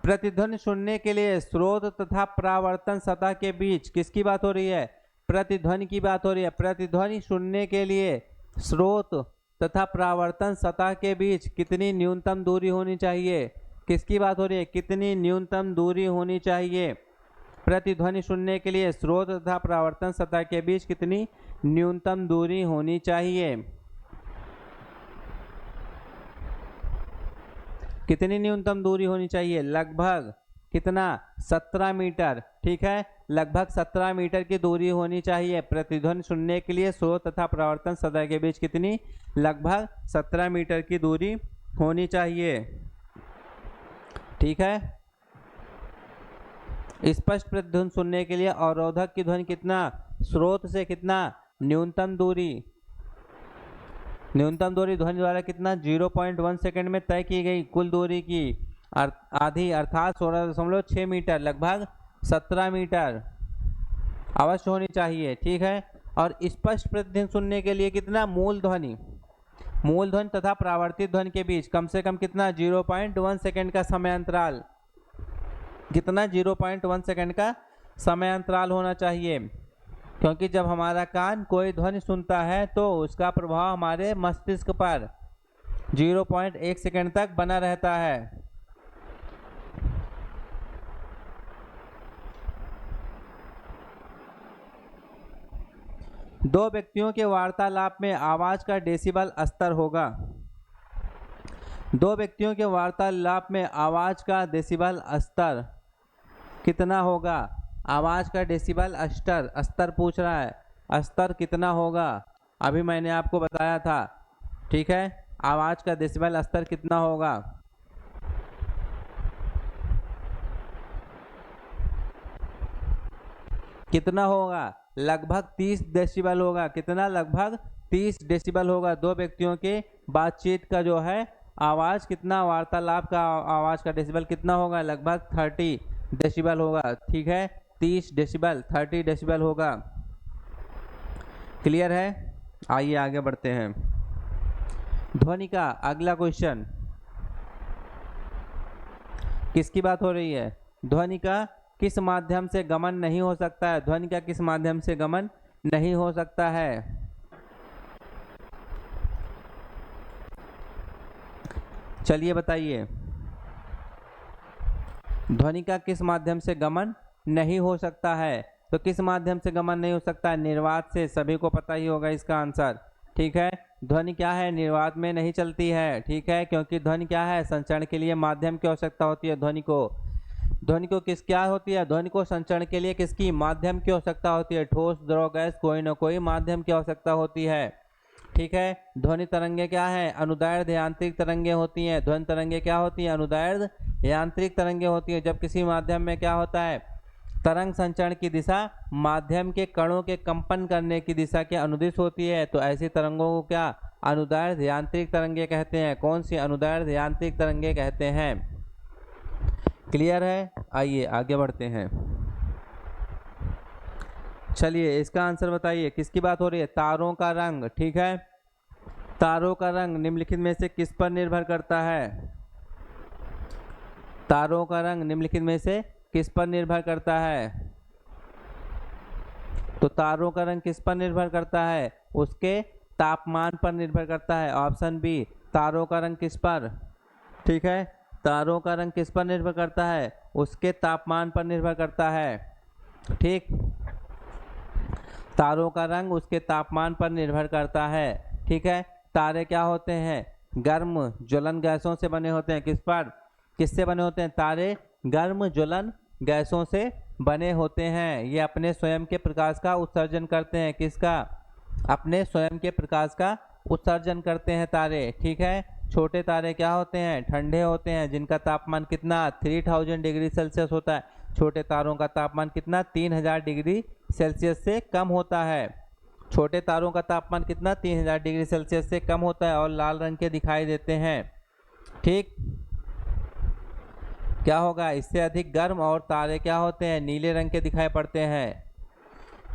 प्रतिध्वनि सुनने के लिए स्रोत तथा परावर्तन सतह के बीच किसकी बात हो रही है? प्रतिध्वनि की बात हो रही है। प्रतिध्वनि सुनने के लिए स्रोत तथा परावर्तन सतह के बीच कितनी न्यूनतम दूरी होनी चाहिए? किसकी बात हो रही है? कितनी न्यूनतम दूरी होनी चाहिए? प्रतिध्वनि सुनने के लिए स्रोत तथा परावर्तन सतह के बीच कितनी न्यूनतम दूरी होनी चाहिए? कितनी न्यूनतम दूरी होनी चाहिए? लगभग कितना? 17 मीटर। ठीक है, लगभग 17 मीटर की दूरी होनी चाहिए। प्रतिध्वनि सुनने के लिए स्रोत तथा परावर्तन सतह के बीच कितनी? लगभग 17 मीटर की दूरी होनी चाहिए। ठीक है, स्पष्ट प्रतिध्वनि सुनने के लिए अवरोधक की ध्वनि कितना? स्रोत से कितना? न्यूनतम दूरी। न्यूनतम दूरी ध्वनि द्वारा कितना? 0.1 सेकंड में तय की गई कुल दूरी की आधी अर्थात 16.6 मीटर, लगभग 17 मीटर अवश्य होनी चाहिए। ठीक है, और स्पष्ट प्रतिध्वनि सुनने के लिए कितना? मूल ध्वनि तथा परावर्तित ध्वनि के बीच कम से कम कितना? 0.1 सेकंड का समय अंतराल। कितना? 0.1 सेकंड का समय अंतराल होना चाहिए, क्योंकि जब हमारा कान कोई ध्वनि सुनता है तो उसका प्रभाव हमारे मस्तिष्क पर 0.1 सेकंड तक बना रहता है। दो व्यक्तियों के वार्तालाप में आवाज का डेसिबल स्तर होगा। दो व्यक्तियों के वार्तालाप में आवाज का डेसिबल स्तर कितना होगा? आवाज का डेसिबल स्तर पूछ रहा है, स्तर कितना होगा? अभी मैंने आपको बताया था। ठीक है, आवाज का डेसिबल स्तर कितना होगा? कितना होगा? लगभग 30 डेसिबल होगा। कितना? लगभग 30 डेसिबल होगा। दो व्यक्तियों के बातचीत का जो है आवाज कितना, वार्तालाप का आवाज का डेसिबल कितना होगा? लगभग 30 डेसिबल होगा। ठीक है, 30 डेसिबल, 30 डेसिबल होगा। क्लियर है? आइए आगे बढ़ते हैं। ध्वनि का अगला क्वेश्चन, किसकी बात हो रही है? ध्वनि का किस माध्यम से गमन नहीं हो सकता है? ध्वनि का किस माध्यम से गमन नहीं हो सकता है? चलिए बताइए, ध्वनि का किस माध्यम से गमन नहीं हो सकता है? तो किस माध्यम से गमन नहीं हो सकता है? निर्वात से। सभी को पता ही होगा इसका आंसर। ठीक है, ध्वनि क्या है? निर्वात में नहीं चलती है। ठीक है, क्योंकि ध्वनि क्या है? संचरण के लिए माध्यम की आवश्यकता होती है। ध्वनि को किस क्या होती है? ध्वनि को संचरण के लिए किसकी? माध्यम की आवश्यकता होती है। ठोस, द्रव, गैस, कोई न कोई माध्यम की आवश्यकता होती है। ठीक है, ध्वनि तरंगे क्या है? अनुदैर्ध्य यांत्रिक तरंगे होती हैं। ध्वनि तरंगे क्या होती हैं? अनुदैर्ध्य यांत्रिक तरंगे होती हैं। जब किसी माध्यम में क्या होता है? तरंग संचरण की दिशा माध्यम के कणों के कंपन करने की दिशा के अनुदिश होती है, तो ऐसी तरंगों को क्या? अनुदैर्ध्य यांत्रिक तरंगे कहते हैं। कौन सी? अनुदैर्ध्य यांत्रिक तरंगे कहते हैं। क्लियर है? आइए आगे बढ़ते हैं। चलिए इसका आंसर बताइए, किसकी बात हो रही है? तारों का रंग। ठीक है, तारों का रंग निम्नलिखित में से किस पर निर्भर करता है? तारों का रंग निम्नलिखित में से किस पर निर्भर करता है? तो तारों का रंग किस पर निर्भर करता है? उसके तापमान पर निर्भर करता है। ऑप्शन बी, तारों का रंग किस पर? ठीक है, तारों का रंग किस पर निर्भर करता है? उसके तापमान पर निर्भर करता है। ठीक, तारों का रंग उसके तापमान पर निर्भर करता है। ठीक है, तारे क्या होते हैं? गर्म ज्वलन गैसों से बने होते हैं। किससे बने होते हैं? तारे गर्म ज्वलन गैसों से बने होते हैं। ये अपने स्वयं के प्रकाश का उत्सर्जन करते हैं। किसका? अपने स्वयं के प्रकाश का उत्सर्जन करते हैं तारे। ठीक है, छोटे तारे क्या होते हैं? ठंडे होते हैं, जिनका तापमान कितना? 3000 डिग्री सेल्सियस होता है। छोटे तारों का तापमान कितना? 3000 डिग्री सेल्सियस से कम होता है। छोटे तारों का तापमान कितना? 3000 डिग्री सेल्सियस से कम होता है और लाल रंग के दिखाई देते हैं। ठीक, क्या होगा? इससे अधिक गर्म और तारे क्या होते हैं? नीले रंग के दिखाई पड़ते हैं।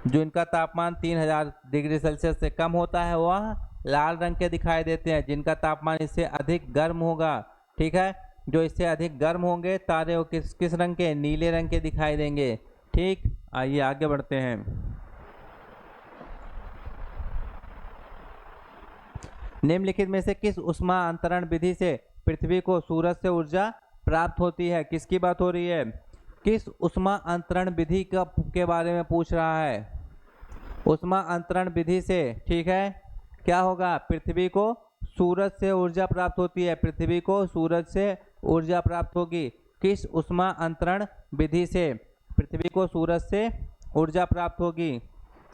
जो इनका तापमान 3000 डिग्री सेल्सियस से कम होता है वह लाल रंग के दिखाई देते हैं। जिनका तापमान इससे अधिक गर्म होगा, ठीक है, जो इससे अधिक गर्म होंगे तारे वो किस रंग के? नीले रंग के दिखाई देंगे। ठीक, आइए आगे बढ़ते हैं। निम्नलिखित में से किस ऊष्मा अंतरण विधि से पृथ्वी को सूरज से ऊर्जा प्राप्त होती है? किसकी बात हो रही है? किस ऊष्मा अंतरण विधि के बारे में पूछ रहा है? ऊष्मा अंतरण विधि से, ठीक है, क्या होगा? पृथ्वी को सूरज से ऊर्जा प्राप्त होती है। पृथ्वी को सूरज से ऊर्जा प्राप्त होगी। किस ऊष्मा अंतरण विधि से पृथ्वी को सूरज से ऊर्जा प्राप्त होगी?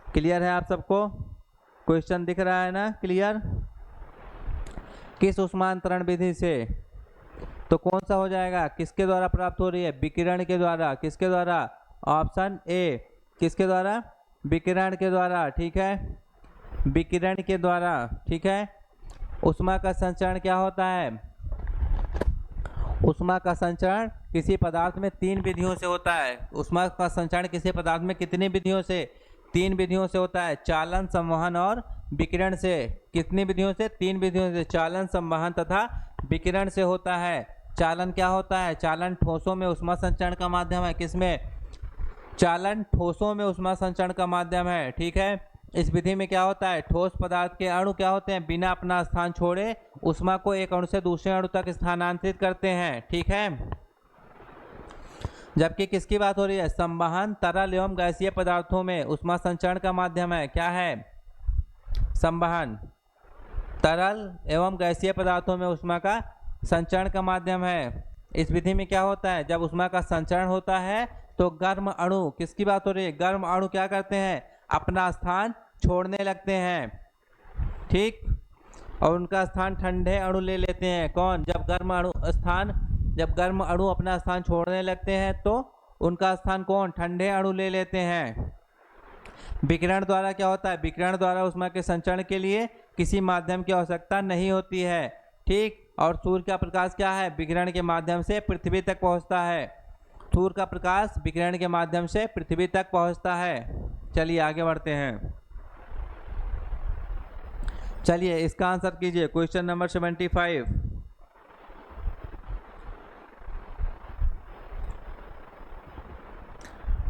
क्लियर है आप सबको? क्वेश्चन दिख रहा है ना? क्लियर? किस ऊष्मा अंतरण विधि से? तो कौन सा हो जाएगा? किसके द्वारा प्राप्त हो रही है? विकिरण के द्वारा। किसके द्वारा? ऑप्शन ए, किसके द्वारा? विकिरण के द्वारा। ठीक है, विकिरण के द्वारा। ठीक है, ऊष्मा का संचरण क्या होता है? ऊष्मा का संचरण किसी पदार्थ में 3 विधियों से होता है। ऊष्मा का संचरण किसी पदार्थ में कितनी विधियों से? 3 विधियों से होता है। चालन, संवहन और विकिरण से। कितनी विधियों से? 3 विधियों से। चालन, संवहन तथा विकिरण से होता है। चालन क्या होता है? चालन ठोसों में ऊष्मा संचरण का माध्यम है। किसमें? चालन ठोसों में ऊष्मा संचरण का माध्यम है। ठीक है, इस विधि में क्या होता है? ठोस पदार्थ के अणु क्या होते हैं? बिना अपना स्थान छोड़े ऊष्मा को एक अणु से दूसरे अणु तक स्थानांतरित करते हैं। ठीक है, जबकि किसकी बात हो रही है? संवहन तरल एवं गैसीय पदार्थों में ऊष्मा संचरण का माध्यम है। क्या है? संवहन तरल एवं गैसीय पदार्थों में ऊष्मा का संचरण का माध्यम है। इस विधि में क्या होता है? जब ऊष्मा का संचरण होता है तो गर्म अणु, किसकी बात हो रही है? गर्म अणु क्या करते हैं? अपना स्थान छोड़ने लगते हैं। ठीक, और उनका स्थान ठंडे अणु ले लेते हैं। कौन? जब गर्म अणु अपना स्थान छोड़ने लगते हैं तो उनका स्थान कौन? ठंडे अणु ले लेते हैं। विकिरण द्वारा क्या होता है? विकिरण द्वारा ऊष्मा के संचरण के लिए किसी माध्यम की आवश्यकता नहीं होती है। ठीक, और सूर्य का प्रकाश क्या है? विकिरण के माध्यम से पृथ्वी तक पहुंचता है। सूर्य का प्रकाश विकिरण के माध्यम से पृथ्वी तक पहुंचता है। चलिए आगे बढ़ते हैं। चलिए इसका आंसर कीजिए, क्वेश्चन नंबर 75।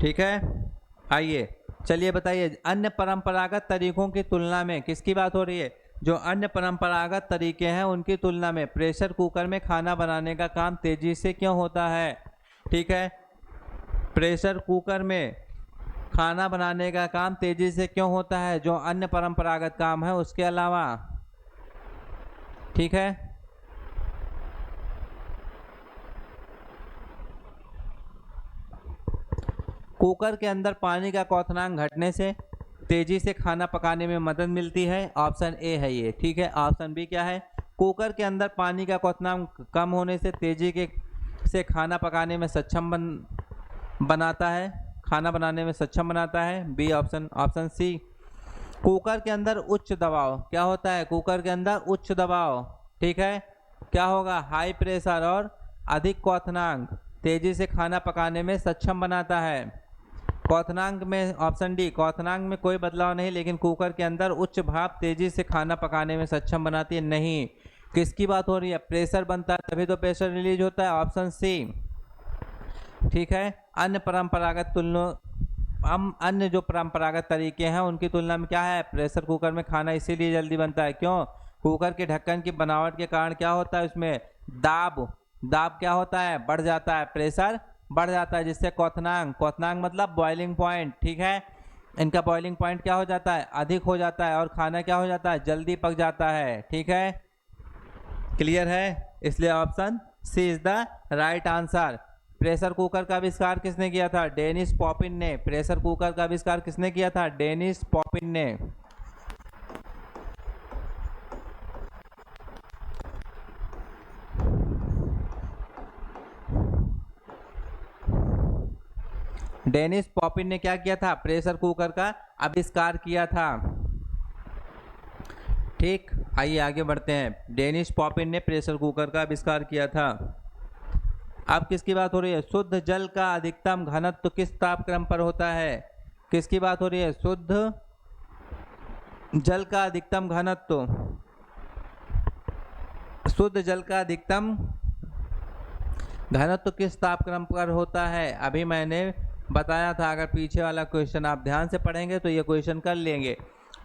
ठीक है, आइए चलिए बताइए, अन्य परंपरागत तरीकों की तुलना में किसकी बात हो रही है? जो अन्य परंपरागत तरीके हैं उनकी तुलना में प्रेशर कुकर में खाना बनाने का काम तेजी से क्यों होता है? ठीक है, प्रेशर कुकर में खाना बनाने का काम तेजी से क्यों होता है जो अन्य परंपरागत काम है उसके अलावा? ठीक है, कुकर के अंदर पानी का क्वथनांक घटने से तेजी से खाना पकाने में मदद मिलती है। ऑप्शन ए है ये। ठीक है, ऑप्शन बी क्या है? कुकर के अंदर पानी का क्वथनांक कम होने से से खाना पकाने में सक्षम बनाता है, खाना बनाने में सक्षम बनाता है। B option. Option C, cooker के अंदर उच्च दबाव क्या होता है? कुकर के अंदर उच्च दबाव, ठीक है, क्या होगा? हाई प्रेशर और अधिक क्वथनांक तेजी से खाना पकाने में सक्षम बनाता है। क्वथनांक में ऑप्शन डी, क्वथनांक में कोई बदलाव नहीं, लेकिन कुकर के अंदर उच्च भाप तेजी से खाना पकाने में सक्षम बनाती है। नहीं, किसकी बात हो रही है? प्रेशर बनता है तभी तो प्रेशर रिलीज होता है। ऑप्शन सी, ठीक है। अन्य जो परंपरागत तरीके हैं उनकी तुलना में क्या है? प्रेशर कुकर में खाना इसीलिए जल्दी बनता है। क्यों? कुकर के ढक्कन की बनावट के कारण क्या होता है? उसमें दाब क्या होता है? बढ़ जाता है, प्रेशर बढ़ जाता है, जिससे क्वथनांक मतलब बॉइलिंग पॉइंट, ठीक है, इनका बॉइलिंग पॉइंट क्या हो जाता है? अधिक हो जाता है और खाना क्या हो जाता है? जल्दी पक जाता है। ठीक है, क्लियर है? इसलिए option C is the right answer. Pressure cooker का आविष्कार किसने किया था? डेनिस पॉपिन ने। प्रेशर कुकर का आविष्कार किसने किया था? डेनिस पॉपिन ने। डेनिस पॉपिन ने क्या किया था? प्रेशर कुकर का आविष्कार किया था। ठीक, आइए आगे बढ़ते हैं। डेनिस पॉपिन ने प्रेशर कुकर का आविष्कार किया था। अब किसकी बात हो रही है? शुद्ध जल का अधिकतम घनत्व किस तापक्रम पर होता है? किसकी बात हो रही है? शुद्ध जल का अधिकतम घनत्व, शुद्ध जल का अधिकतम घनत्व किस तापक्रम पर होता है? अभी मैंने बताया था, अगर पीछे वाला क्वेश्चन आप ध्यान से पढ़ेंगे तो ये क्वेश्चन कर लेंगे।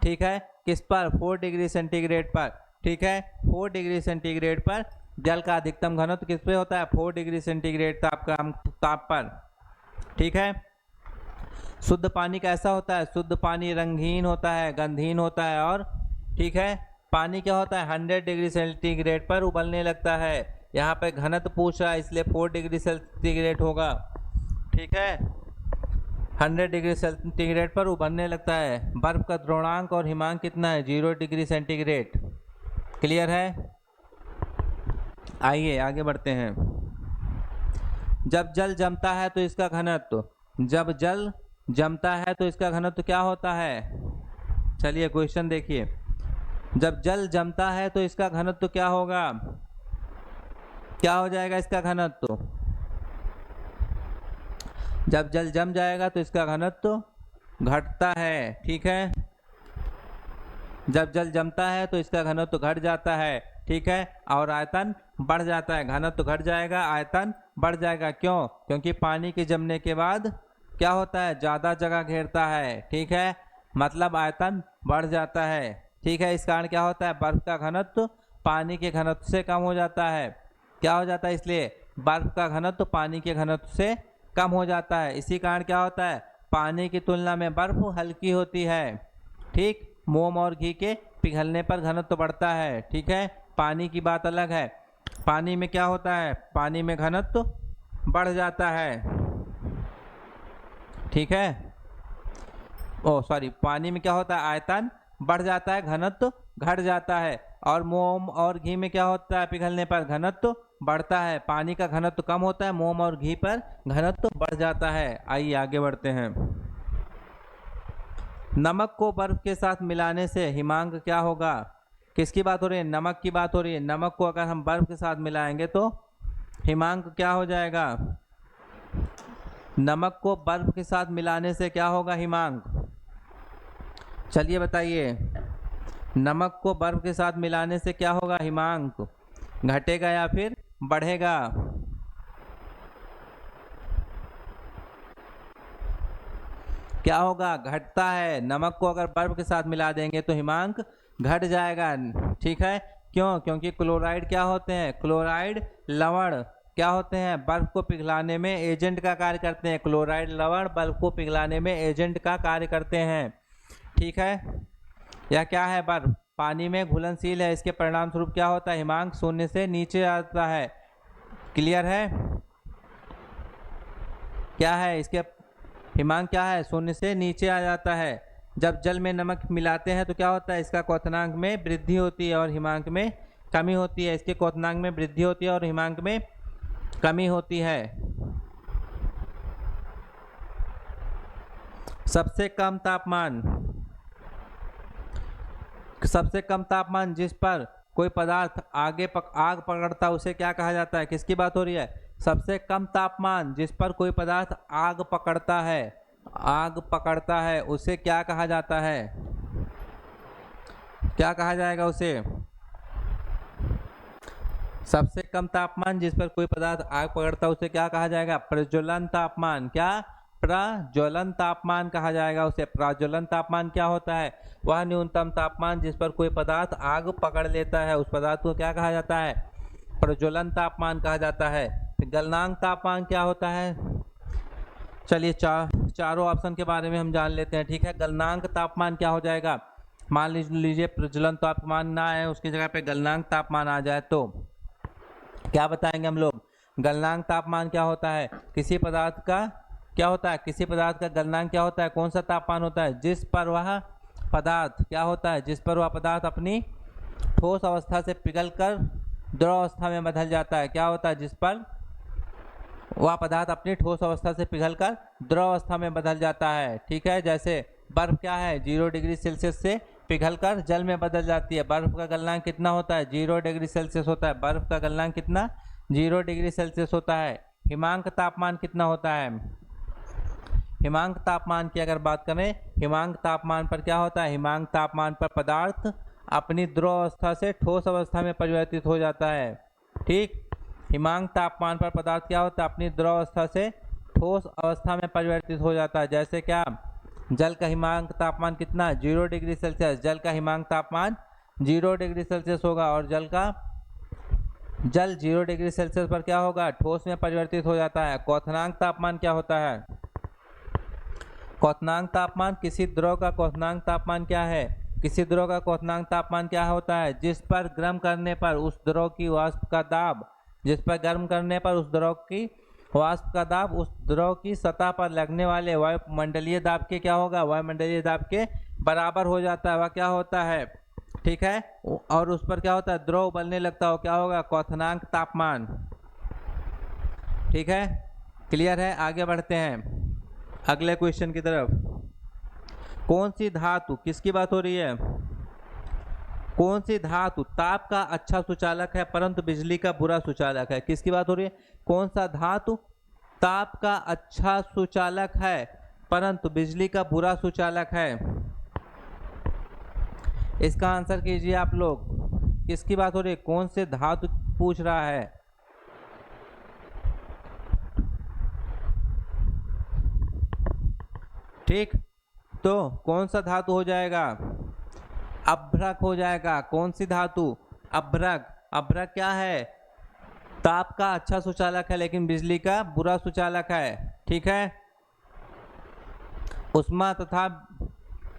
ठीक है, किस पर? 4 डिग्री सेंटीग्रेड पर। ठीक है, 4 डिग्री सेंटीग्रेड पर जल का अधिकतम घनत्व किस पे होता है? 4 डिग्री सेंटीग्रेड ताप पर। ठीक है, शुद्ध पानी कैसा होता है? शुद्ध पानी रंगहीन होता है, गंधहीन होता है, और ठीक है, पानी क्या होता है? 100 डिग्री सेंटीग्रेड पर उबलने लगता है। यहाँ पे घनत्व पूछ रहा है, इसलिए 4 डिग्री सेंटीग्रेड होगा। ठीक है, 100 डिग्री सेंटीग्रेड पर उबलने लगता है। बर्फ का द्रोणांक और हिमांक कितना है? 0 डिग्री सेंटीग्रेड। क्लियर है? आइए आगे बढ़ते हैं। जब जल जमता है तो इसका घनत्व, जब जल जमता है तो इसका घनत्व क्या होता है? चलिए क्वेश्चन देखिए। जब जल जमता है तो इसका घनत्व क्या होगा? क्या हो जाएगा इसका घनत्व? जब जल जम जाएगा तो इसका घनत्व घटता है। ठीक है, जब जल जमता है तो इसका घनत्व घट जाता है। ठीक है, और आयतन बढ़ जाता है। घनत्व घट जाएगा, आयतन बढ़ जाएगा। क्यों? क्योंकि पानी के जमने के बाद क्या होता है? ज़्यादा जगह घेरता है। ठीक है, मतलब आयतन बढ़ जाता है। ठीक है, इस कारण क्या होता है? बर्फ का घनत्व पानी के घनत्व से कम हो जाता है। क्या हो जाता है? इसलिए बर्फ का घनत्व पानी के घनत्व से कम हो जाता है। इसी कारण क्या होता है? पानी की तुलना में बर्फ हल्की होती है। ठीक, मोम और घी के पिघलने पर घनत्व बढ़ता है। ठीक है, पानी की बात अलग है। पानी में क्या होता है? पानी में घनत्व बढ़ जाता है। ठीक है, पानी में क्या होता है? आयतन बढ़ जाता है, घनत्व घट जाता है। और मोम और घी में क्या होता है? पिघलने पर घनत्व बढ़ता है। पानी का घनत्व कम होता है, मोम और घी पर घनत्व बढ़ जाता है। आइए आगे बढ़ते हैं। नमक को बर्फ के साथ मिलाने से हिमांक क्या होगा? किसकी बात हो रही है? नमक की बात हो रही है। नमक को अगर हम बर्फ के साथ मिलाएंगे तो हिमांक क्या हो जाएगा? नमक को बर्फ के साथ मिलाने से क्या होगा हिमांक? चलिए बताइए, नमक को बर्फ के साथ मिलाने से क्या होगा हिमांक? घटेगा या फिर बढ़ेगा? क्या होगा? घटता है। नमक को अगर बर्फ के साथ मिला देंगे तो हिमांक घट जाएगा। ठीक है, क्यों? क्योंकि क्लोराइड क्या होते हैं? क्लोराइड लवण क्या होते हैं, बर्फ को पिघलाने में एजेंट का कार्य करते हैं। क्लोराइड लवण बर्फ को पिघलाने में एजेंट का कार्य करते हैं। ठीक है, यह क्या है, बर्फ पानी में घुलनशील है, इसके परिणाम स्वरूप क्या होता है, हिमांक शून्य से नीचे आता है। क्लियर है, क्या है इसके हिमांक क्या है, शून्य से नीचे आ जाता है। जब जल में नमक मिलाते हैं तो क्या होता है, इसका क्वथनांक में वृद्धि होती है और हिमांक में कमी होती है। इसके क्वथनांक में वृद्धि होती है और हिमांक में कमी होती है। सबसे कम तापमान, सबसे कम तापमान जिस पर कोई पदार्थ आग पकड़ता है उसे क्या कहा जाता है, किसकी बात हो रही है, सबसे कम तापमान जिस पर कोई पदार्थ आग पकड़ता है उसे क्या कहा जाता है, क्या कहा जाएगा उसे, सबसे कम तापमान जिस पर कोई पदार्थ आग पकड़ता है उसे क्या कहा जाएगा, प्रज्वलन तापमान। क्या, प्रज्वलन तापमान कहा जाएगा उसे। प्रज्वलन तापमान क्या होता है, वह न्यूनतम तापमान जिस पर कोई पदार्थ आग पकड़ लेता है, उस पदार्थ को क्या कहा जाता है, प्रज्वलन तापमान कहा जाता है। गलनांक तापमान क्या होता है, चलिए चारों ऑप्शन के बारे में हम जान लेते हैं। ठीक है, गलनांक तापमान क्या हो जाएगा, मान लीजिए प्रज्वलन तापमान ना है, उसकी जगह पे गलनांक तापमान आ जाए तो क्या बताएंगे हम लोग। गलनांक तापमान क्या होता है, किसी पदार्थ का क्या होता है, किसी पदार्थ का गलनांक क्या होता है, कौन सा तापमान होता है, जिस पर वह पदार्थ क्या होता है, जिस पर वह पदार्थ अपनी ठोस अवस्था से पिघलकर द्रव अवस्था में बदल जाता है। क्या होता है, जिस पर वह पदार्थ अपनी ठोस अवस्था से पिघलकर द्रव अवस्था में बदल जाता है। ठीक है, जैसे बर्फ क्या है, 0 डिग्री सेल्सियस से पिघलकर जल में बदल जाती है। बर्फ का गलनांक कितना होता है, 0 डिग्री सेल्सियस होता है। बर्फ का गलनांक कितना, 0 डिग्री सेल्सियस होता है। हिमांक तापमान कितना होता है, हिमांक तापमान की अगर बात करें, हिमांक तापमान पर क्या होता है, हिमांक तापमान पर पदार्थ अपनी द्रव अवस्था से ठोस अवस्था में परिवर्तित हो जाता है। ठीक, हिमांक तापमान पर पदार्थ क्या होता है, अपनी द्रव अवस्था से ठोस अवस्था में परिवर्तित हो जाता है। जैसे क्या, जल का हिमांक तापमान कितना, 0 डिग्री सेल्सियस। जल का हिमांक तापमान 0 डिग्री सेल्सियस होगा और जल 0 डिग्री सेल्सियस पर क्या होगा, ठोस में परिवर्तित हो जाता है। क्वथनांक तापमान क्या होता है, क्वथनांक तापमान, किसी द्रव का क्वथनांक तापमान क्या है, किसी द्रव का क्वथनांक तापमान क्या होता है, जिस पर गर्म करने पर उस द्रव की वाष्प का दाब, जिस पर गर्म करने पर उस द्रव की वाष्प का दाब उस द्रव की सतह पर लगने वाले वायुमंडलीय दाब के क्या होगा, वायुमंडलीय दाब के बराबर हो जाता है। वह क्या होता है, ठीक है, और उस पर क्या होता है, द्रव उबलने लगता हो, क्या होगा, क्वथनांक तापमान। ठीक है, क्लियर है, आगे बढ़ते हैं अगले क्वेश्चन की तरफ। कौन सी धातु, किसकी बात हो रही है, कौन सी धातु ताप का अच्छा सुचालक है परंतु बिजली का बुरा सुचालक है, किसकी बात हो रही है, कौन सा धातु ताप का अच्छा सुचालक है परंतु बिजली का बुरा सुचालक है। इसका आंसर कीजिए आप लोग, किसकी बात हो रही है, कौन से धातु पूछ रहा है। ठीक, तो कौन सा धातु हो जाएगा, अभ्रक हो जाएगा। कौन सी धातु, अभ्रक। अभ्रक क्या है, ताप का अच्छा सुचालक है लेकिन बिजली का बुरा सुचालक है। ठीक है, उष्मा तथा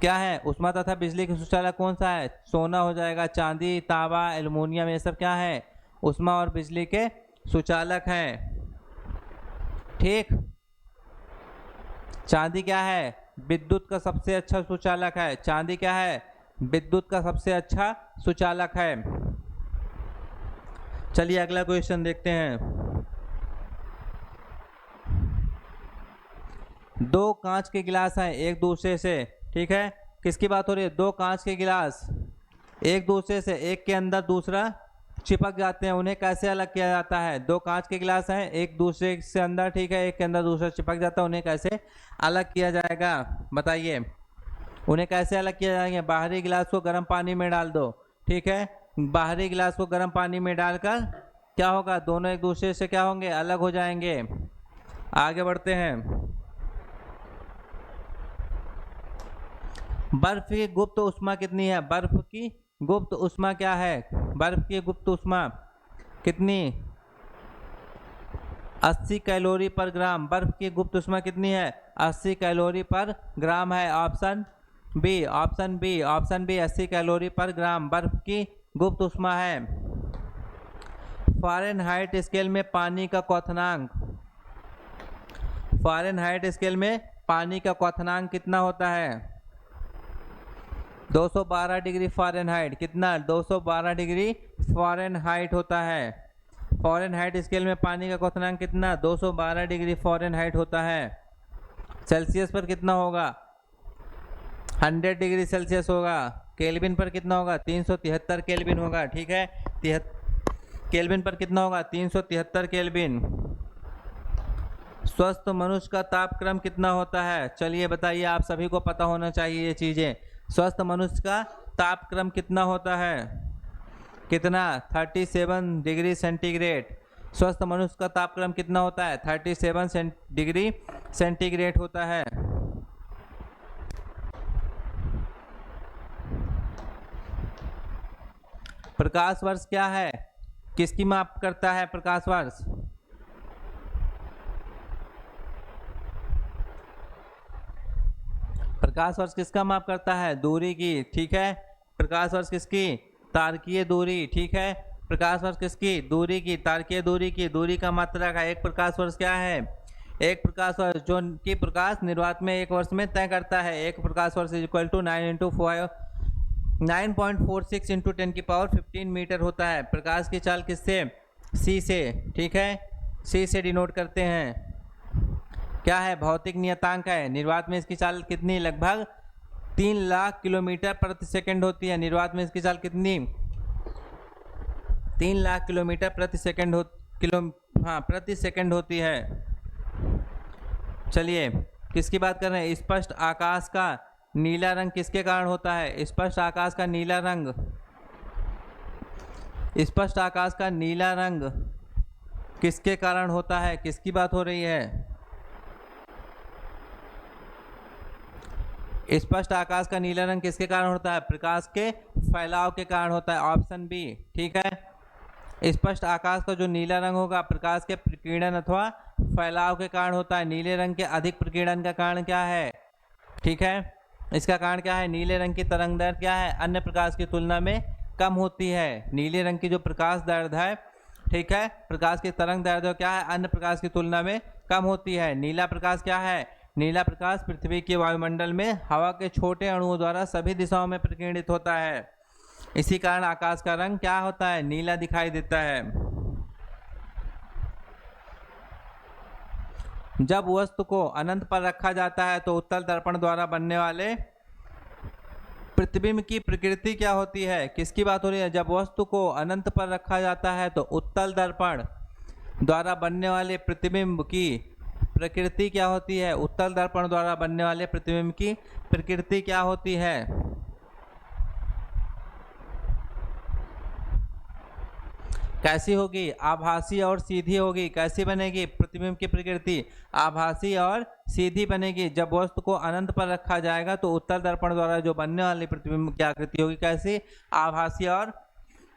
क्या है, उष्मा तथा बिजली का सुचालक कौन सा है, सोना हो जाएगा। चांदी, तांबा, एल्युमिनियम, ये सब क्या है, उष्मा और बिजली के सुचालक हैं। ठीक, चांदी क्या है, विद्युत का सबसे अच्छा सुचालक है। चांदी क्या है, विद्युत का सबसे अच्छा सुचालक है। चलिए अगला क्वेश्चन देखते हैं। दो कांच के गिलास हैं एक दूसरे से, ठीक है, किसकी बात हो रही है, दो कांच के गिलास एक दूसरे से, एक के अंदर दूसरा चिपक जाते हैं, उन्हें कैसे अलग किया जाता है। दो कांच के गिलास हैं एक दूसरे से अंदर, ठीक है, एक के अंदर दूसरा चिपक जाता है, उन्हें कैसे अलग किया जाएगा, बताइए, उन्हें कैसे अलग किया जाएंगे। बाहरी गिलास को गर्म पानी में डाल दो, ठीक है, बाहरी गिलास को गर्म पानी में डालकर क्या होगा, दोनों एक दूसरे से क्या होंगे, अलग हो जाएंगे। आगे बढ़ते हैं। बर्फ की गुप्त उष्मा कितनी है, बर्फ की गुप्त उष्मा क्या है, बर्फ की गुप्त उष्मा कितनी, 80 कैलोरी पर ग्राम। बर्फ की गुप्त ऊष्मा कितनी है? 80 कैलोरी पर ग्राम है। Option B, option B, option B 80 calorie per gram बर्फ की गुप्त ऊष्मा है। फ़ारेनहाइट स्केल में पानी का क्वथनांक, फ़ारेनहाइट स्केल में पानी का क्वथनांक कितना होता है? 212 डिग्री फ़ारेनहाइट। कितना? 212 डिग्री फ़ारेनहाइट होता है। फ़ारेनहाइट स्केल में पानी का क्वथनांक कितना? 212 डिग्री फ़ारेनहाइट होता है। सेल्सियस पर कितना होगा? 100 डिग्री सेल्सियस होगा। केल्विन पर कितना होगा? 373 केल्विन होगा। ठीक है, केल्विन पर कितना होगा? 373 केल्विन। स्वस्थ मनुष्य का तापक्रम कितना होता है? चलिए बताइए, आप सभी को पता होना चाहिए ये चीज़ें। स्वस्थ मनुष्य का तापक्रम कितना होता है? कितना? 37 डिग्री सेंटीग्रेड। स्वस्थ मनुष्य का तापक्रम कितना होता है? 37 डिग्री सेंटीग्रेड होता है। प्रकाश वर्ष क्या है? किसकी माप करता है प्रकाश वर्ष? प्रकाश वर्ष किसका माप करता है? दूरी की। ठीक है, प्रकाश वर्ष किसकी? तारकीय दूरी। ठीक है, प्रकाश वर्ष किसकी? दूरी की, तारकीय दूरी की। दूरी का मात्रक है। एक प्रकाश वर्ष क्या है? एक प्रकाश वर्ष जो कि प्रकाश निर्वात में एक वर्ष में तय करता है। एक प्रकाश वर्ष is equal to 9.46 into 10⁻15 metre होता है। प्रकाश की चाल किससे? सी से। ठीक है, सी से डिनोट करते हैं। क्या है? भौतिक नियतांक है। निर्वात में इसकी चाल कितनी? लगभग 3 लाख किलोमीटर प्रति सेकंड होती है। निर्वात में इसकी चाल कितनी? 3 लाख किलोमीटर प्रति सेकंड प्रति सेकंड होती है। चलिए, किसकी बात कर रहे हैं? स्पष्ट आकाश का नीला रंग किसके कारण होता है? स्पष्ट आकाश का नीला रंग, स्पष्ट आकाश का नीला रंग किसके कारण होता है? किसकी बात हो रही है? स्पष्ट आकाश का नीला रंग किसके कारण होता है? प्रकाश के फैलाव के कारण होता है। Option B. ठीक है, स्पष्ट आकाश का जो नीला रंग होगा प्रकाश के प्रकीर्णन अथवा फैलाव के कारण होता है। नीले रंग के अधिक प्रकीर्णन का कारण क्या है? ठीक है, इसका कारण क्या है? नीले रंग की तरंग दैर्घ्य क्या है? अन्य प्रकाश की तुलना में कम होती है। नीले रंग की जो प्रकाश दैर्घ्य है, ठीक है, प्रकाश की तरंग दैर्घ्य क्या है? अन्य प्रकाश की तुलना में कम होती है। नीला प्रकाश क्या है? नीला प्रकाश पृथ्वी के वायुमंडल में हवा के छोटे अणुओं द्वारा सभी दिशाओं में प्रकीर्णित होता है। इसी कारण आकाश का रंग क्या होता है? नीला दिखाई देता है। जब वस्तु को अनंत पर रखा जाता है तो उत्तल दर्पण द्वारा बनने वाले प्रतिबिंब की प्रकृति क्या होती है? किसकी बात हो रही है? जब वस्तु को अनंत पर रखा जाता है तो उत्तल दर्पण द्वारा बनने वाले प्रतिबिंब की प्रकृति क्या होती है? उत्तल दर्पण द्वारा बनने वाले प्रतिबिंब की प्रकृति क्या होती है? कैसी होगी? आभासी और सीधी होगी। कैसी बनेगी प्रतिबिंब की प्रकृति? आभासी और सीधी बनेगी। जब वस्तु को अनंत पर रखा जाएगा तो उत्तल दर्पण द्वारा जो बनने वाली प्रतिबिंब की आकृति होगी कैसी? आभासी और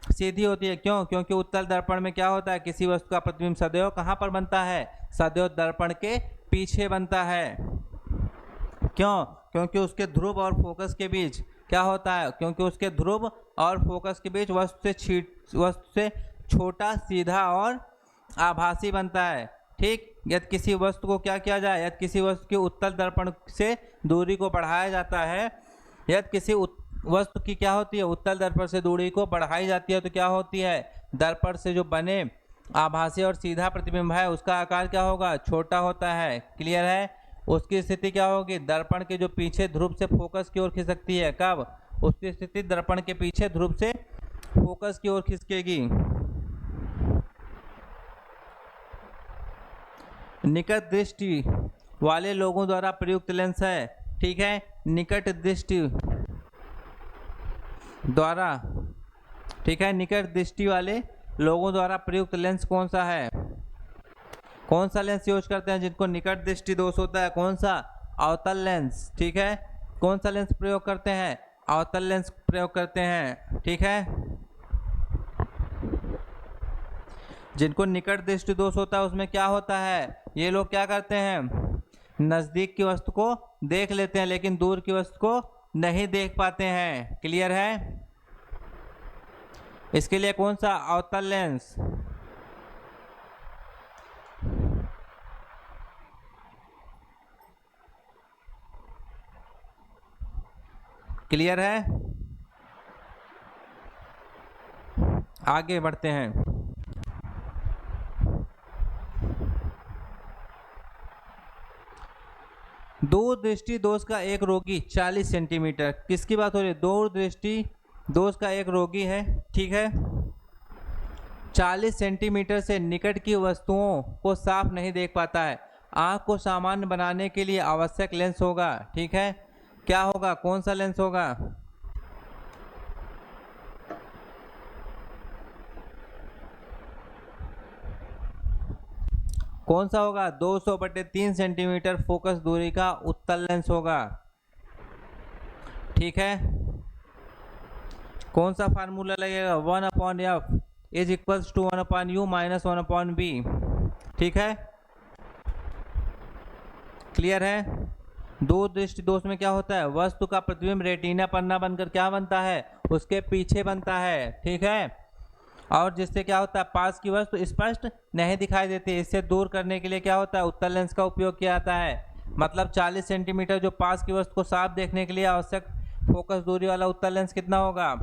सीधी होती है। क्यों? क्योंकि उत्तल दर्पण में क्या होता है? किसी वस्तु का प्रतिबिंब सदैव कहाँ पर बनता है? सदैव दर्पण के पीछे बनता है। क्यों? क्योंकि उसके ध्रुव और फोकस के बीच क्या होता है? क्योंकि उसके ध्रुव और फोकस के बीच वस्तु से छोटा, सीधा और आभासी बनता है। ठीक, यदि किसी वस्तु को क्या किया जाए? यदि किसी वस्तु की उत्तल दर्पण से दूरी को बढ़ाया जाता है, यदि किसी वस्तु की क्या होती है? उत्तल दर्पण से दूरी को बढ़ाई जाती है तो क्या होती है? दर्पण से जो बने आभासी और सीधा प्रतिबिंब है उसका आकार क्या होगा? छोटा होता है। क्लियर है? उसकी स्थिति क्या होगी? दर्पण के जो पीछे ध्रुव से फोकस की ओर खिसकती है। कब? उसकी स्थिति दर्पण के पीछे ध्रुव से फोकस की ओर खिसकेगी। निकट दृष्टि वाले लोगों द्वारा प्रयुक्त लेंस है। ठीक है, निकट दृष्टि द्वारा, ठीक है, निकट दृष्टि वाले लोगों द्वारा प्रयुक्त लेंस कौन सा है? कौन सा लेंस यूज करते हैं जिनको निकट दृष्टि दोष होता है? कौन सा? अवतल लेंस। ठीक है, कौन सा लेंस प्रयोग करते हैं? अवतल लेंस प्रयोग करते हैं। ठीक है, जिनको निकट दृष्टि दोष होता है उसमें क्या होता है, ये लोग क्या करते हैं, नजदीक की वस्तु को देख लेते हैं लेकिन दूर की वस्तु को नहीं देख पाते हैं। क्लियर है? इसके लिए कौन सा, अवतल लेंस। क्लियर है? आगे बढ़ते हैं। दूर दृष्टि दोष का एक रोगी 40 सेंटीमीटर, किसकी बात हो रही है, दूर दृष्टि दोष का एक रोगी है, ठीक है, 40 सेंटीमीटर से निकट की वस्तुओं को साफ नहीं देख पाता है। आंख को सामान्य बनाने के लिए आवश्यक लेंस होगा, ठीक है, क्या होगा, कौन सा लेंस होगा, कौन सा होगा, 200/3 सेंटीमीटर फोकस दूरी का उत्तल लेंस होगा, ठीक है। कौन सा फार्मूला लगेगा, 1/f is equals to 1/u minus 1/b, ठीक है। क्लियर है? दूर दृष्टि दोष में क्या होता है, वस्तु का प्रतिबिंब रेटिना पन्ना बनकर क्या बनता है, उसके पीछे बनता है, ठीक है, और जिससे क्या होता है, पास की वस्तु स्पष्ट नहीं दिखाई देती। इससे दूर करने के लिए क्या होता है, उत्तल लेंस का उपयोग किया जाता है। मतलब 40 सेंटीमीटर जो पास की वस्तु को साफ देखने के लिए आवश्यक फोकस दूरी वाला उत्तल लेंस कितना होगा,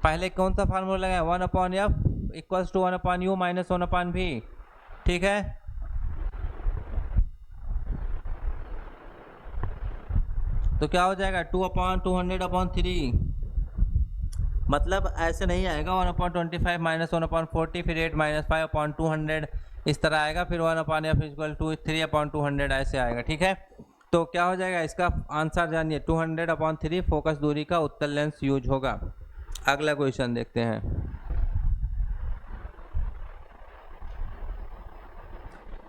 पहले कौन सा फार्मूला लगाए, 1/f equals to 1/u minus 1/v, ठीक है। तो क्या हो जाएगा, 2/200/3, मतलब ऐसे नहीं आएगा 1/25 माइनस 1/40 फिर 8 माइनस 5/200 इस तरह आएगा, फिर 1/f इक्वल टू 3/200 ऐसे आएगा, ठीक है। तो क्या हो जाएगा, इसका आंसर जानिए, 200/3 फोकस दूरी का उत्तल लेंस यूज होगा। अगला क्वेश्चन देखते हैं।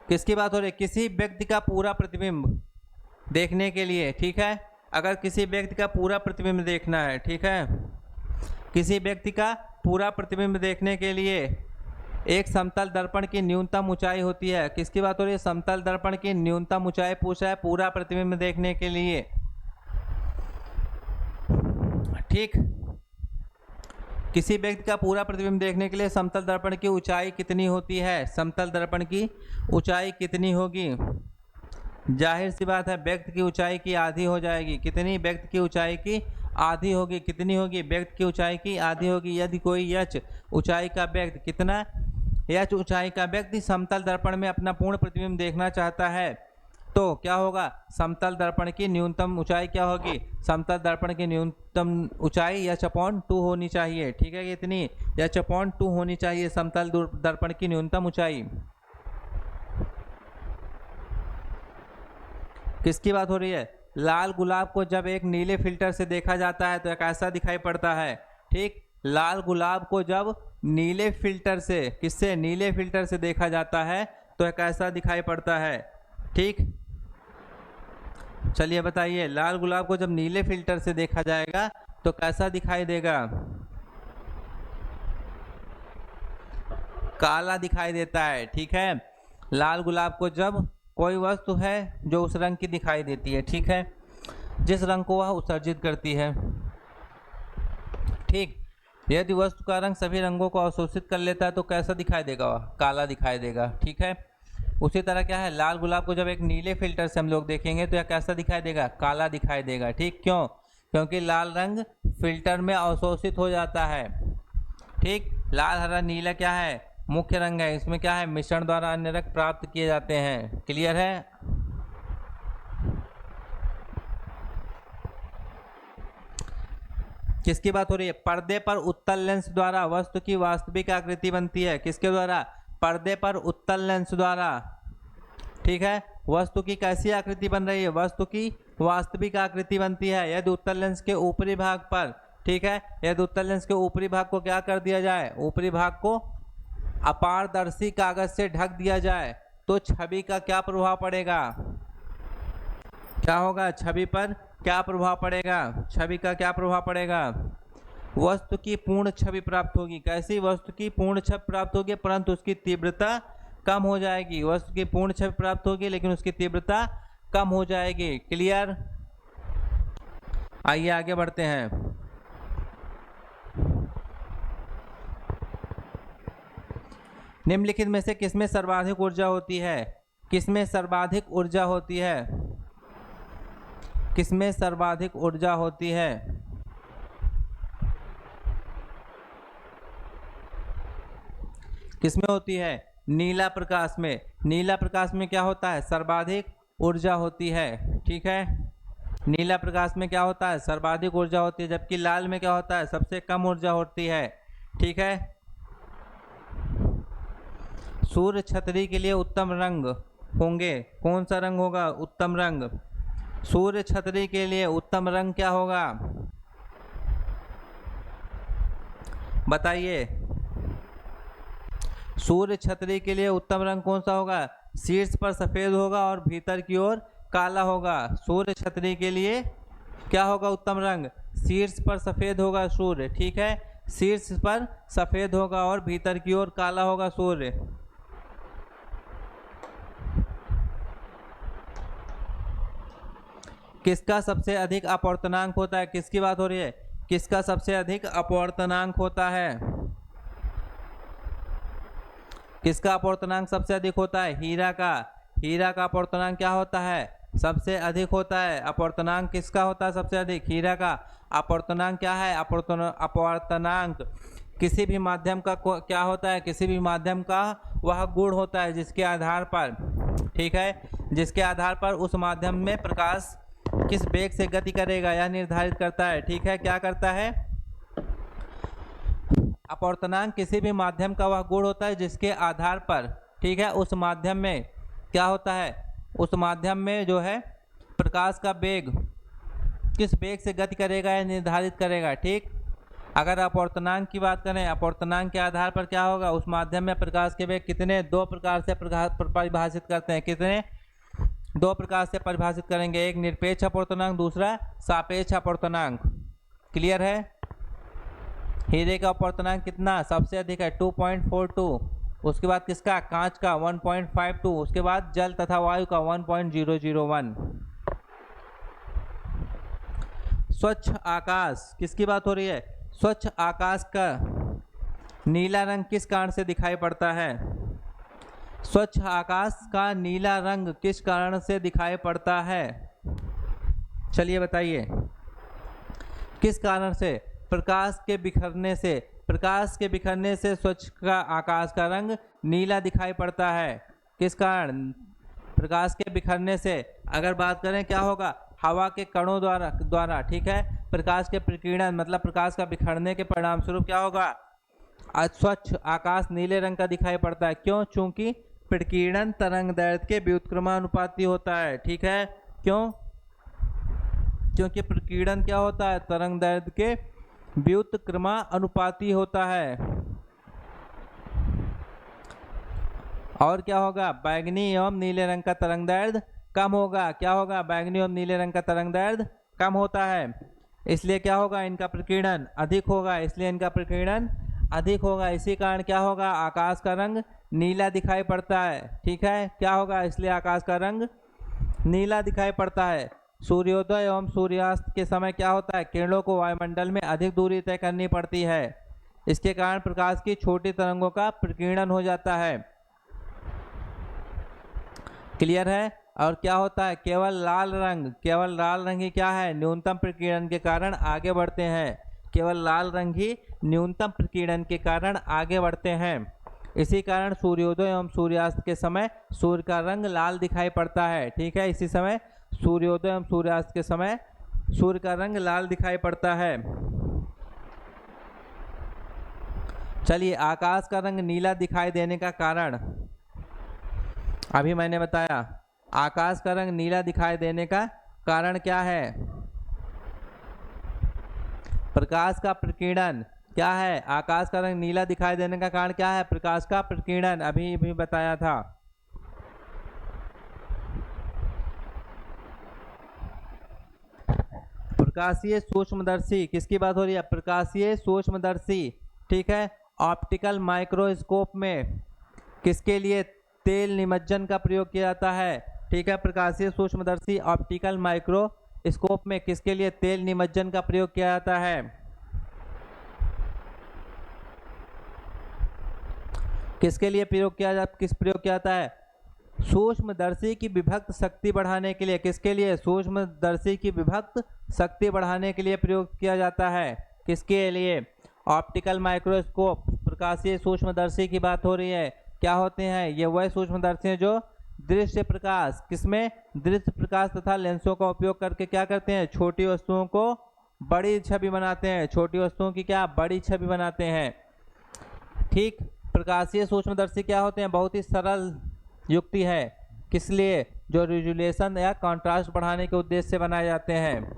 किसकी बात हो रही है, किसी व्यक्ति का पूरा प्रतिबिंब देखने के लिए, ठीक है, अगर किसी व्यक्ति का पूरा प्रतिबिंब देखना है, ठीक है, किसी व्यक्ति का पूरा प्रतिबिंब देखने के लिए एक समतल दर्पण की न्यूनतम ऊंचाई होती है। किसकी बात हो रही है, समतल दर्पण की न्यूनतम ऊंचाई पूछा है पूरा प्रतिबिंब देखने के लिए, ठीक। किसी व्यक्ति का पूरा प्रतिबिंब देखने के लिए समतल दर्पण की ऊंचाई कितनी होती है, समतल दर्पण की ऊंचाई कितनी होगी, जाहिर सी बात है व्यक्ति की ऊंचाई की आधी हो जाएगी। कितनी, व्यक्ति की ऊंचाई की आधी होगी। कितनी होगी, व्यक्ति की ऊंचाई की आधी होगी। यदि कोई h ऊंचाई का व्यक्ति, कितना h ऊंचाई का व्यक्ति समतल दर्पण में अपना पूर्ण प्रतिबिंब देखना चाहता है तो क्या होगा, समतल दर्पण की न्यूनतम ऊंचाई क्या होगी, समतल दर्पण की न्यूनतम ऊंचाई h/2 होनी चाहिए, ठीक है, कितनी, h/2 होनी चाहिए समतल दर्पण की न्यूनतम ऊंचाई। किसकी बात हो रही है, लाल गुलाब को जब एक नीले फिल्टर से देखा जाता है तो कैसा दिखाई पड़ता है, ठीक, लाल गुलाब को जब नीले फिल्टर से, किससे, नीले फिल्टर से देखा जाता है तो कैसा दिखाई पड़ता है, ठीक। चलिए बताइए, लाल गुलाब को जब नीले फिल्टर से देखा जाएगा तो कैसा दिखाई देगा, काला दिखाई देता है, ठीक है। लाल गुलाब को जब कोई वस्तु है जो उस रंग की दिखाई देती है, ठीक है, जिस रंग को वह उत्सर्जित करती है, ठीक, यदि वस्तु का रंग सभी रंगों को अवशोषित कर लेता है तो कैसा दिखाई देगा, वह काला दिखाई देगा, ठीक है। उसी तरह क्या है, लाल गुलाब को जब एक नीले फिल्टर से हम लोग देखेंगे तो यह कैसा दिखाई देगा, काला दिखाई देगा, ठीक, क्यों, क्योंकि लाल रंग फिल्टर में अवशोषित हो जाता है, ठीक। लाल हरा नीला क्या है, मुख्य रंग है, इसमें क्या है, मिश्रण द्वारा अन्य रंग प्राप्त किए जाते हैं। क्लियर है? किसकी बात हो रही है, पर्दे पर उत्तल लेंस द्वारा वस्तु की वास्तविक आकृति बनती है। किसके द्वारा, पर्दे पर उत्तल लेंस द्वारा, ठीक है, वस्तु की कैसी आकृति बन रही है, वस्तु की वास्तविक आकृति बनती है यदि उत्तल लेंस के ऊपरी भाग पर, ठीक है, यदि उत्तल लेंस के ऊपरी भाग को क्या कर दिया जाए, ऊपरी भाग को अपारदर्शी कागज से ढक दिया जाए तो छवि का क्या प्रभाव पड़ेगा, क्या होगा, छवि पर क्या प्रभाव पड़ेगा, छवि का क्या प्रभाव पड़ेगा, वस्तु की पूर्ण छवि प्राप्त होगी। कैसी वस्तु की पूर्ण छवि प्राप्त होगी परंतु उसकी तीव्रता कम हो जाएगी। वस्तु की पूर्ण छवि प्राप्त होगी लेकिन उसकी तीव्रता कम हो जाएगी। क्लियर? आइए आगे बढ़ते हैं। निम्नलिखित में से किसमें सर्वाधिक ऊर्जा होती है? किसमें सर्वाधिक ऊर्जा होती है? किसमें सर्वाधिक ऊर्जा होती है? किसमें होती है? नीला प्रकाश में। नीला प्रकाश में क्या होता है? सर्वाधिक ऊर्जा होती है। ठीक है, नीला प्रकाश में क्या होता है? सर्वाधिक ऊर्जा होती है। जबकि लाल में क्या होता है? सबसे कम ऊर्जा होती है। ठीक है, सूर्य छतरी के लिए उत्तम रंग होंगे। कौन सा रंग होगा? उत्तम रंग। सूर्य छतरी के लिए उत्तम रंग क्या होगा? बताइए। सूर्य छतरी के लिए उत्तम रंग कौन सा होगा? शीर्ष पर सफेद होगा और भीतर की ओर काला होगा। सूर्य छतरी के लिए क्या होगा उत्तम रंग? शीर्ष पर सफेद होगा सूर्य। ठीक है, शीर्ष पर सफेद होगा और भीतर की ओर काला होगा सूर्य। किसका सबसे अधिक अपवर्तनांक होता है? किसकी बात हो रही है? किसका सबसे अधिक अपवर्तनांक होता है? किसका अपवर्तनांक सबसे अधिक होता है? हीरा का। हीरा का अपवर्तनांक क्या होता है? सबसे अधिक होता है। अपवर्तनांक किसका होता है सबसे अधिक? हीरा का। अपवर्तनांक क्या है? अपवर्तनांक किसी भी माध्यम का क्या होता है? किसी भी माध्यम का वह गुण होता है जिसके आधार पर, ठीक है, जिसके आधार पर उस माध्यम में प्रकाश किस वेग से गति करेगा यह निर्धारित करता है। ठीक है, क्या करता है? अपवर्तनांक किसी भी माध्यम का वह गुण होता है जिसके आधार पर, ठीक है, उस माध्यम में क्या होता है? उस माध्यम में जो है प्रकाश का वेग किस वेग से गति करेगा यह निर्धारित करेगा। ठीक, अगर अपवर्तनांक की बात करें, अपवर्तनांक के आधार पर क्या होगा? उस माध्यम में प्रकाश के वेग कितने, दो प्रकार से परिभाषित करते हैं। कितने? दो प्रकार से परिभाषित करेंगे। एक निरपेक्ष अपवर्तनांक, दूसरा सापेक्ष अपवर्तनांक। क्लियर है? हीरे का अपवर्तनांक कितना सबसे अधिक है? 2.42। उसके बाद किसका? कांच का 1.52। उसके बाद जल तथा वायु का 1.001। स्वच्छ आकाश, किसकी बात हो रही है? स्वच्छ आकाश का नीला रंग किस कारण से दिखाई पड़ता है? स्वच्छ आकाश का नीला रंग किस कारण से दिखाई पड़ता है? चलिए बताइए, किस कारण से? प्रकाश के बिखरने से। प्रकाश के बिखरने से स्वच्छ का आकाश का रंग नीला दिखाई पड़ता है। किस कारण? प्रकाश के बिखरने से। अगर बात करें क्या होगा? हवा के कणों द्वारा, ठीक है, प्रकाश के प्रकीर्णन मतलब प्रकाश का बिखरने के परिणाम स्वरूप क्या होगा? स्वच्छ आकाश नीले रंग का दिखाई पड़ता है। क्यों? चूंकि प्रकीर्णन तरंग दैर्ध्य के व्युत्क्रमानुपाती होता है। ठीक है, क्यों? क्योंकि प्रकीर्णन क्या होता है? तरंग दैर्ध्य के व्युत्क्रमानुपाती होता है। और क्या होगा? बैंगनी एवं नीले रंग का तरंग दैर्ध्य कम होगा। क्या होगा? बैंगनी एवं नीले रंग का तरंग दैर्ध्य कम होता है, इसलिए क्या होगा? इनका प्रकीर्णन अधिक होगा। इसलिए इनका प्रकीर्णन अधिक होगा। इसी कारण क्या होगा? आकाश का रंग नीला दिखाई पड़ता है। ठीक है, क्या होगा? इसलिए आकाश का रंग नीला दिखाई पड़ता है। सूर्योदय एवं सूर्यास्त के समय क्या होता है? किरणों को वायुमंडल में अधिक दूरी तय करनी पड़ती है। इसके कारण प्रकाश की छोटी तरंगों का प्रकीर्णन हो जाता है। क्लियर है? और क्या होता है? केवल लाल रंग ही क्या है? न्यूनतम प्रकीर्णन के कारण आगे बढ़ते हैं। केवल लाल रंग ही न्यूनतम प्रकीर्णन के कारण आगे बढ़ते हैं। इसी कारण सूर्योदय एवं सूर्यास्त के समय सूर्य का रंग लाल दिखाई पड़ता है। ठीक है, इसी समय सूर्योदय एवं सूर्यास्त के समय सूर्य का रंग लाल दिखाई पड़ता है। चलिए, आकाश का रंग नीला दिखाई देने का कारण अभी मैंने बताया। आकाश का रंग नीला दिखाई देने का कारण क्या है? प्रकाश का प्रकीर्णन। क्या है? आकाश का रंग नीला दिखाई देने का कारण क्या है? प्रकाश का प्रकीर्णन। अभी भी बताया था। प्रकाशीय सूक्ष्मदर्शी, किसकी बात हो रही है? प्रकाशीय सूक्ष्मदर्शी, ठीक है। ऑप्टिकल माइक्रोस्कोप में किसके लिए तेल निमज्जन का प्रयोग किया जाता है? ठीक है, प्रकाशीय सूक्ष्मदर्शी ऑप्टिकल माइक्रोस्कोप में किसके लिए तेल निमज्जन का प्रयोग किया जाता है? किसके लिए प्रयोग किया जाता है? सूक्ष्मदर्शी की विभक्त शक्ति बढ़ाने के लिए। किसके लिए? सूक्ष्मदर्शी की विभक्त शक्ति बढ़ाने के लिए प्रयोग किया जाता है। किसके लिए? ऑप्टिकल माइक्रोस्कोप, प्रकाशीय सूक्ष्मदर्शी की बात हो रही है। क्या होते हैं ये? वह सूक्ष्मदर्शी हैं जो दृश्य प्रकाश, किसमें? दृश्य प्रकाश तथा लेंसों का उपयोग करके क्या करते हैं? छोटी वस्तुओं को बड़ी छवि बनाते हैं। छोटी वस्तुओं की क्या? बड़ी छवि बनाते हैं। ठीक, प्रकाशीय सूक्ष्मदर्शी क्या होते हैं? बहुत ही सरल युक्ति है। किस लिए? जो रिजोल्यूशन या कंट्रास्ट बढ़ाने के उद्देश्य से बनाए जाते हैं।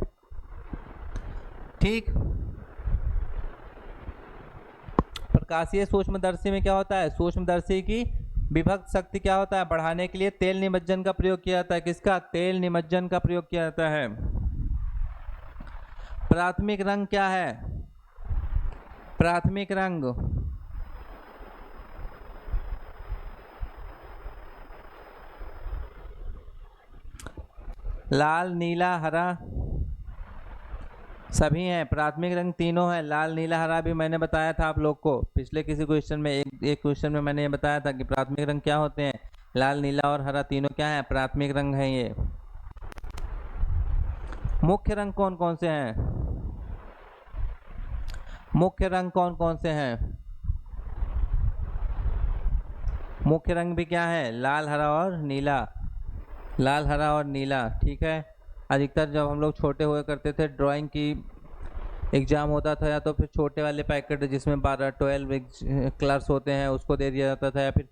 ठीक, प्रकाशीय सूक्ष्मदर्शी में क्या होता है? सूक्ष्मदर्शी की विभक्त शक्ति क्या होता है? बढ़ाने के लिए तेल निमज्जन का प्रयोग किया जाता है। किसका? तेल निमज्जन का प्रयोग किया जाता है। प्राथमिक रंग क्या है? प्राथमिक रंग लाल, नीला, हरा सभी हैं। प्राथमिक रंग तीनों हैं, लाल, नीला, हरा भी मैंने बताया था आप लोग को पिछले किसी क्वेश्चन में। एक क्वेश्चन में मैंने ये बताया था कि प्राथमिक रंग क्या होते हैं। लाल, नीला और हरा तीनों क्या है? प्राथमिक रंग हैं ये। मुख्य रंग कौन कौन से हैं? मुख्य रंग कौन कौन से हैं? मुख्य रंग भी क्या है? लाल, हरा और नीला। लाल, हरा और नीला, ठीक है। अधिकतर जब हम लोग छोटे हुए करते थे, ड्राइंग की एग्ज़ाम होता था, या तो फिर छोटे वाले पैकेट जिसमें 12-12 कलर्स होते हैं उसको दे दिया जाता था, या फिर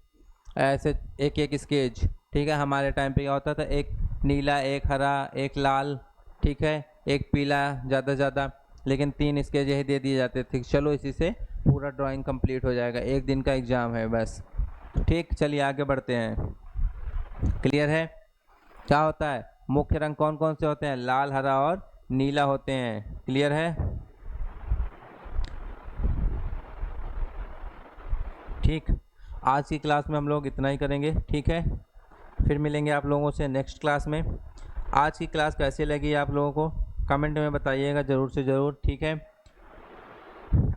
ऐसे एक एक स्केच। ठीक है, हमारे टाइम पे क्या होता था? एक नीला, एक हरा, एक लाल, ठीक है, एक पीला ज़्यादा से ज़्यादा, लेकिन 3 स्केच यही दे दिए जाते थे। चलो इसी से पूरा ड्राइंग कंप्लीट हो जाएगा, एक दिन का एग्ज़ाम है बस। ठीक, चलिए आगे बढ़ते हैं। क्लियर है? क्या होता है? मुख्य रंग कौन कौन से होते हैं? लाल, हरा और नीला होते हैं। क्लियर है? ठीक, आज की क्लास में हम लोग इतना ही करेंगे। ठीक है, फिर मिलेंगे आप लोगों से नेक्स्ट क्लास में। आज की क्लास कैसे लगी आप लोगों को कमेंट में बताइएगा ज़रूर से ज़रूर। ठीक है,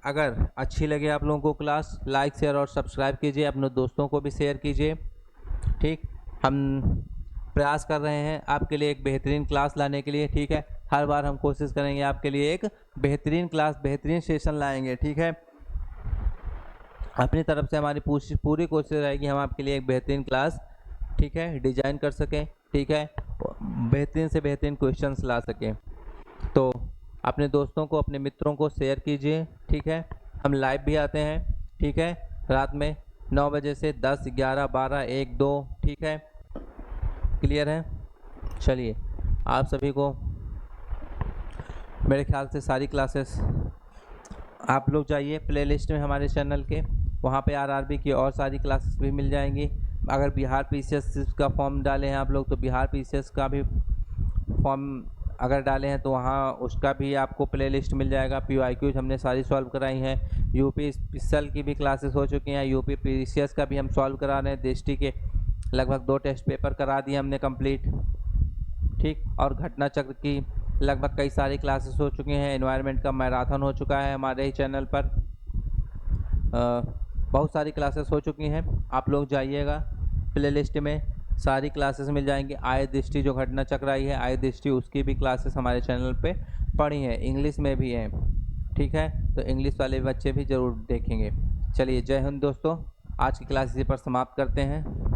अगर अच्छी लगे आप लोगों को क्लास, लाइक, शेयर और सब्सक्राइब कीजिए, अपने दोस्तों को भी शेयर कीजिए। ठीक, हम प्रयास कर रहे हैं आपके लिए एक बेहतरीन क्लास लाने के लिए। ठीक है, हर बार हम कोशिश करेंगे आपके लिए एक बेहतरीन क्लास, बेहतरीन सेशन लाएंगे। ठीक है, अपनी तरफ से हमारी पूरी कोशिश रहेगी हम आपके लिए एक बेहतरीन क्लास, ठीक है, डिजाइन कर सकें। ठीक है, बेहतरीन से बेहतरीन क्वेश्चंस ला सकें। तो अपने दोस्तों को, अपने मित्रों को शेयर कीजिए। ठीक है, हम लाइव भी आते हैं। ठीक है, रात में 9 बजे से 10, 11, 12, 1, 2। ठीक है, क्लियर है? चलिए, आप सभी को मेरे ख्याल से सारी क्लासेस आप लोग जाइए प्लेलिस्ट में हमारे चैनल के, वहाँ पे आरआरबी की और सारी क्लासेस भी मिल जाएंगी। अगर बिहार पीसीएस का फॉर्म डाले हैं आप लोग तो बिहार पीसीएस का भी फॉर्म अगर डाले हैं तो वहाँ उसका भी आपको प्लेलिस्ट मिल जाएगा। पीवाईक्यूज हमने सारी सॉल्व कराई हैं। यूपी स्पेशल की भी क्लासेस हो चुकी हैं। यूपी पीसीएस का भी हम सॉल्व करा रहे हैं। दृष्टि के लगभग 2 टेस्ट पेपर करा दिए हमने कंप्लीट। ठीक, और घटना चक्र की लगभग कई सारी क्लासेस हो चुकी हैं। एनवायरनमेंट का मैराथन हो चुका है हमारे ही चैनल पर। बहुत सारी क्लासेस हो चुकी हैं। आप लोग जाइएगा, प्लेलिस्ट में सारी क्लासेस मिल जाएंगी। आय दृष्टि जो घटना चक्र आई है, आय दृष्टि, उसकी भी क्लासेस हमारे चैनल पे पड़ी हैं, इंग्लिश में भी हैं। ठीक है, तो इंग्लिश वाले बच्चे भी ज़रूर देखेंगे। चलिए, जय हिंद दोस्तों, आज की क्लास इसी पर समाप्त करते हैं।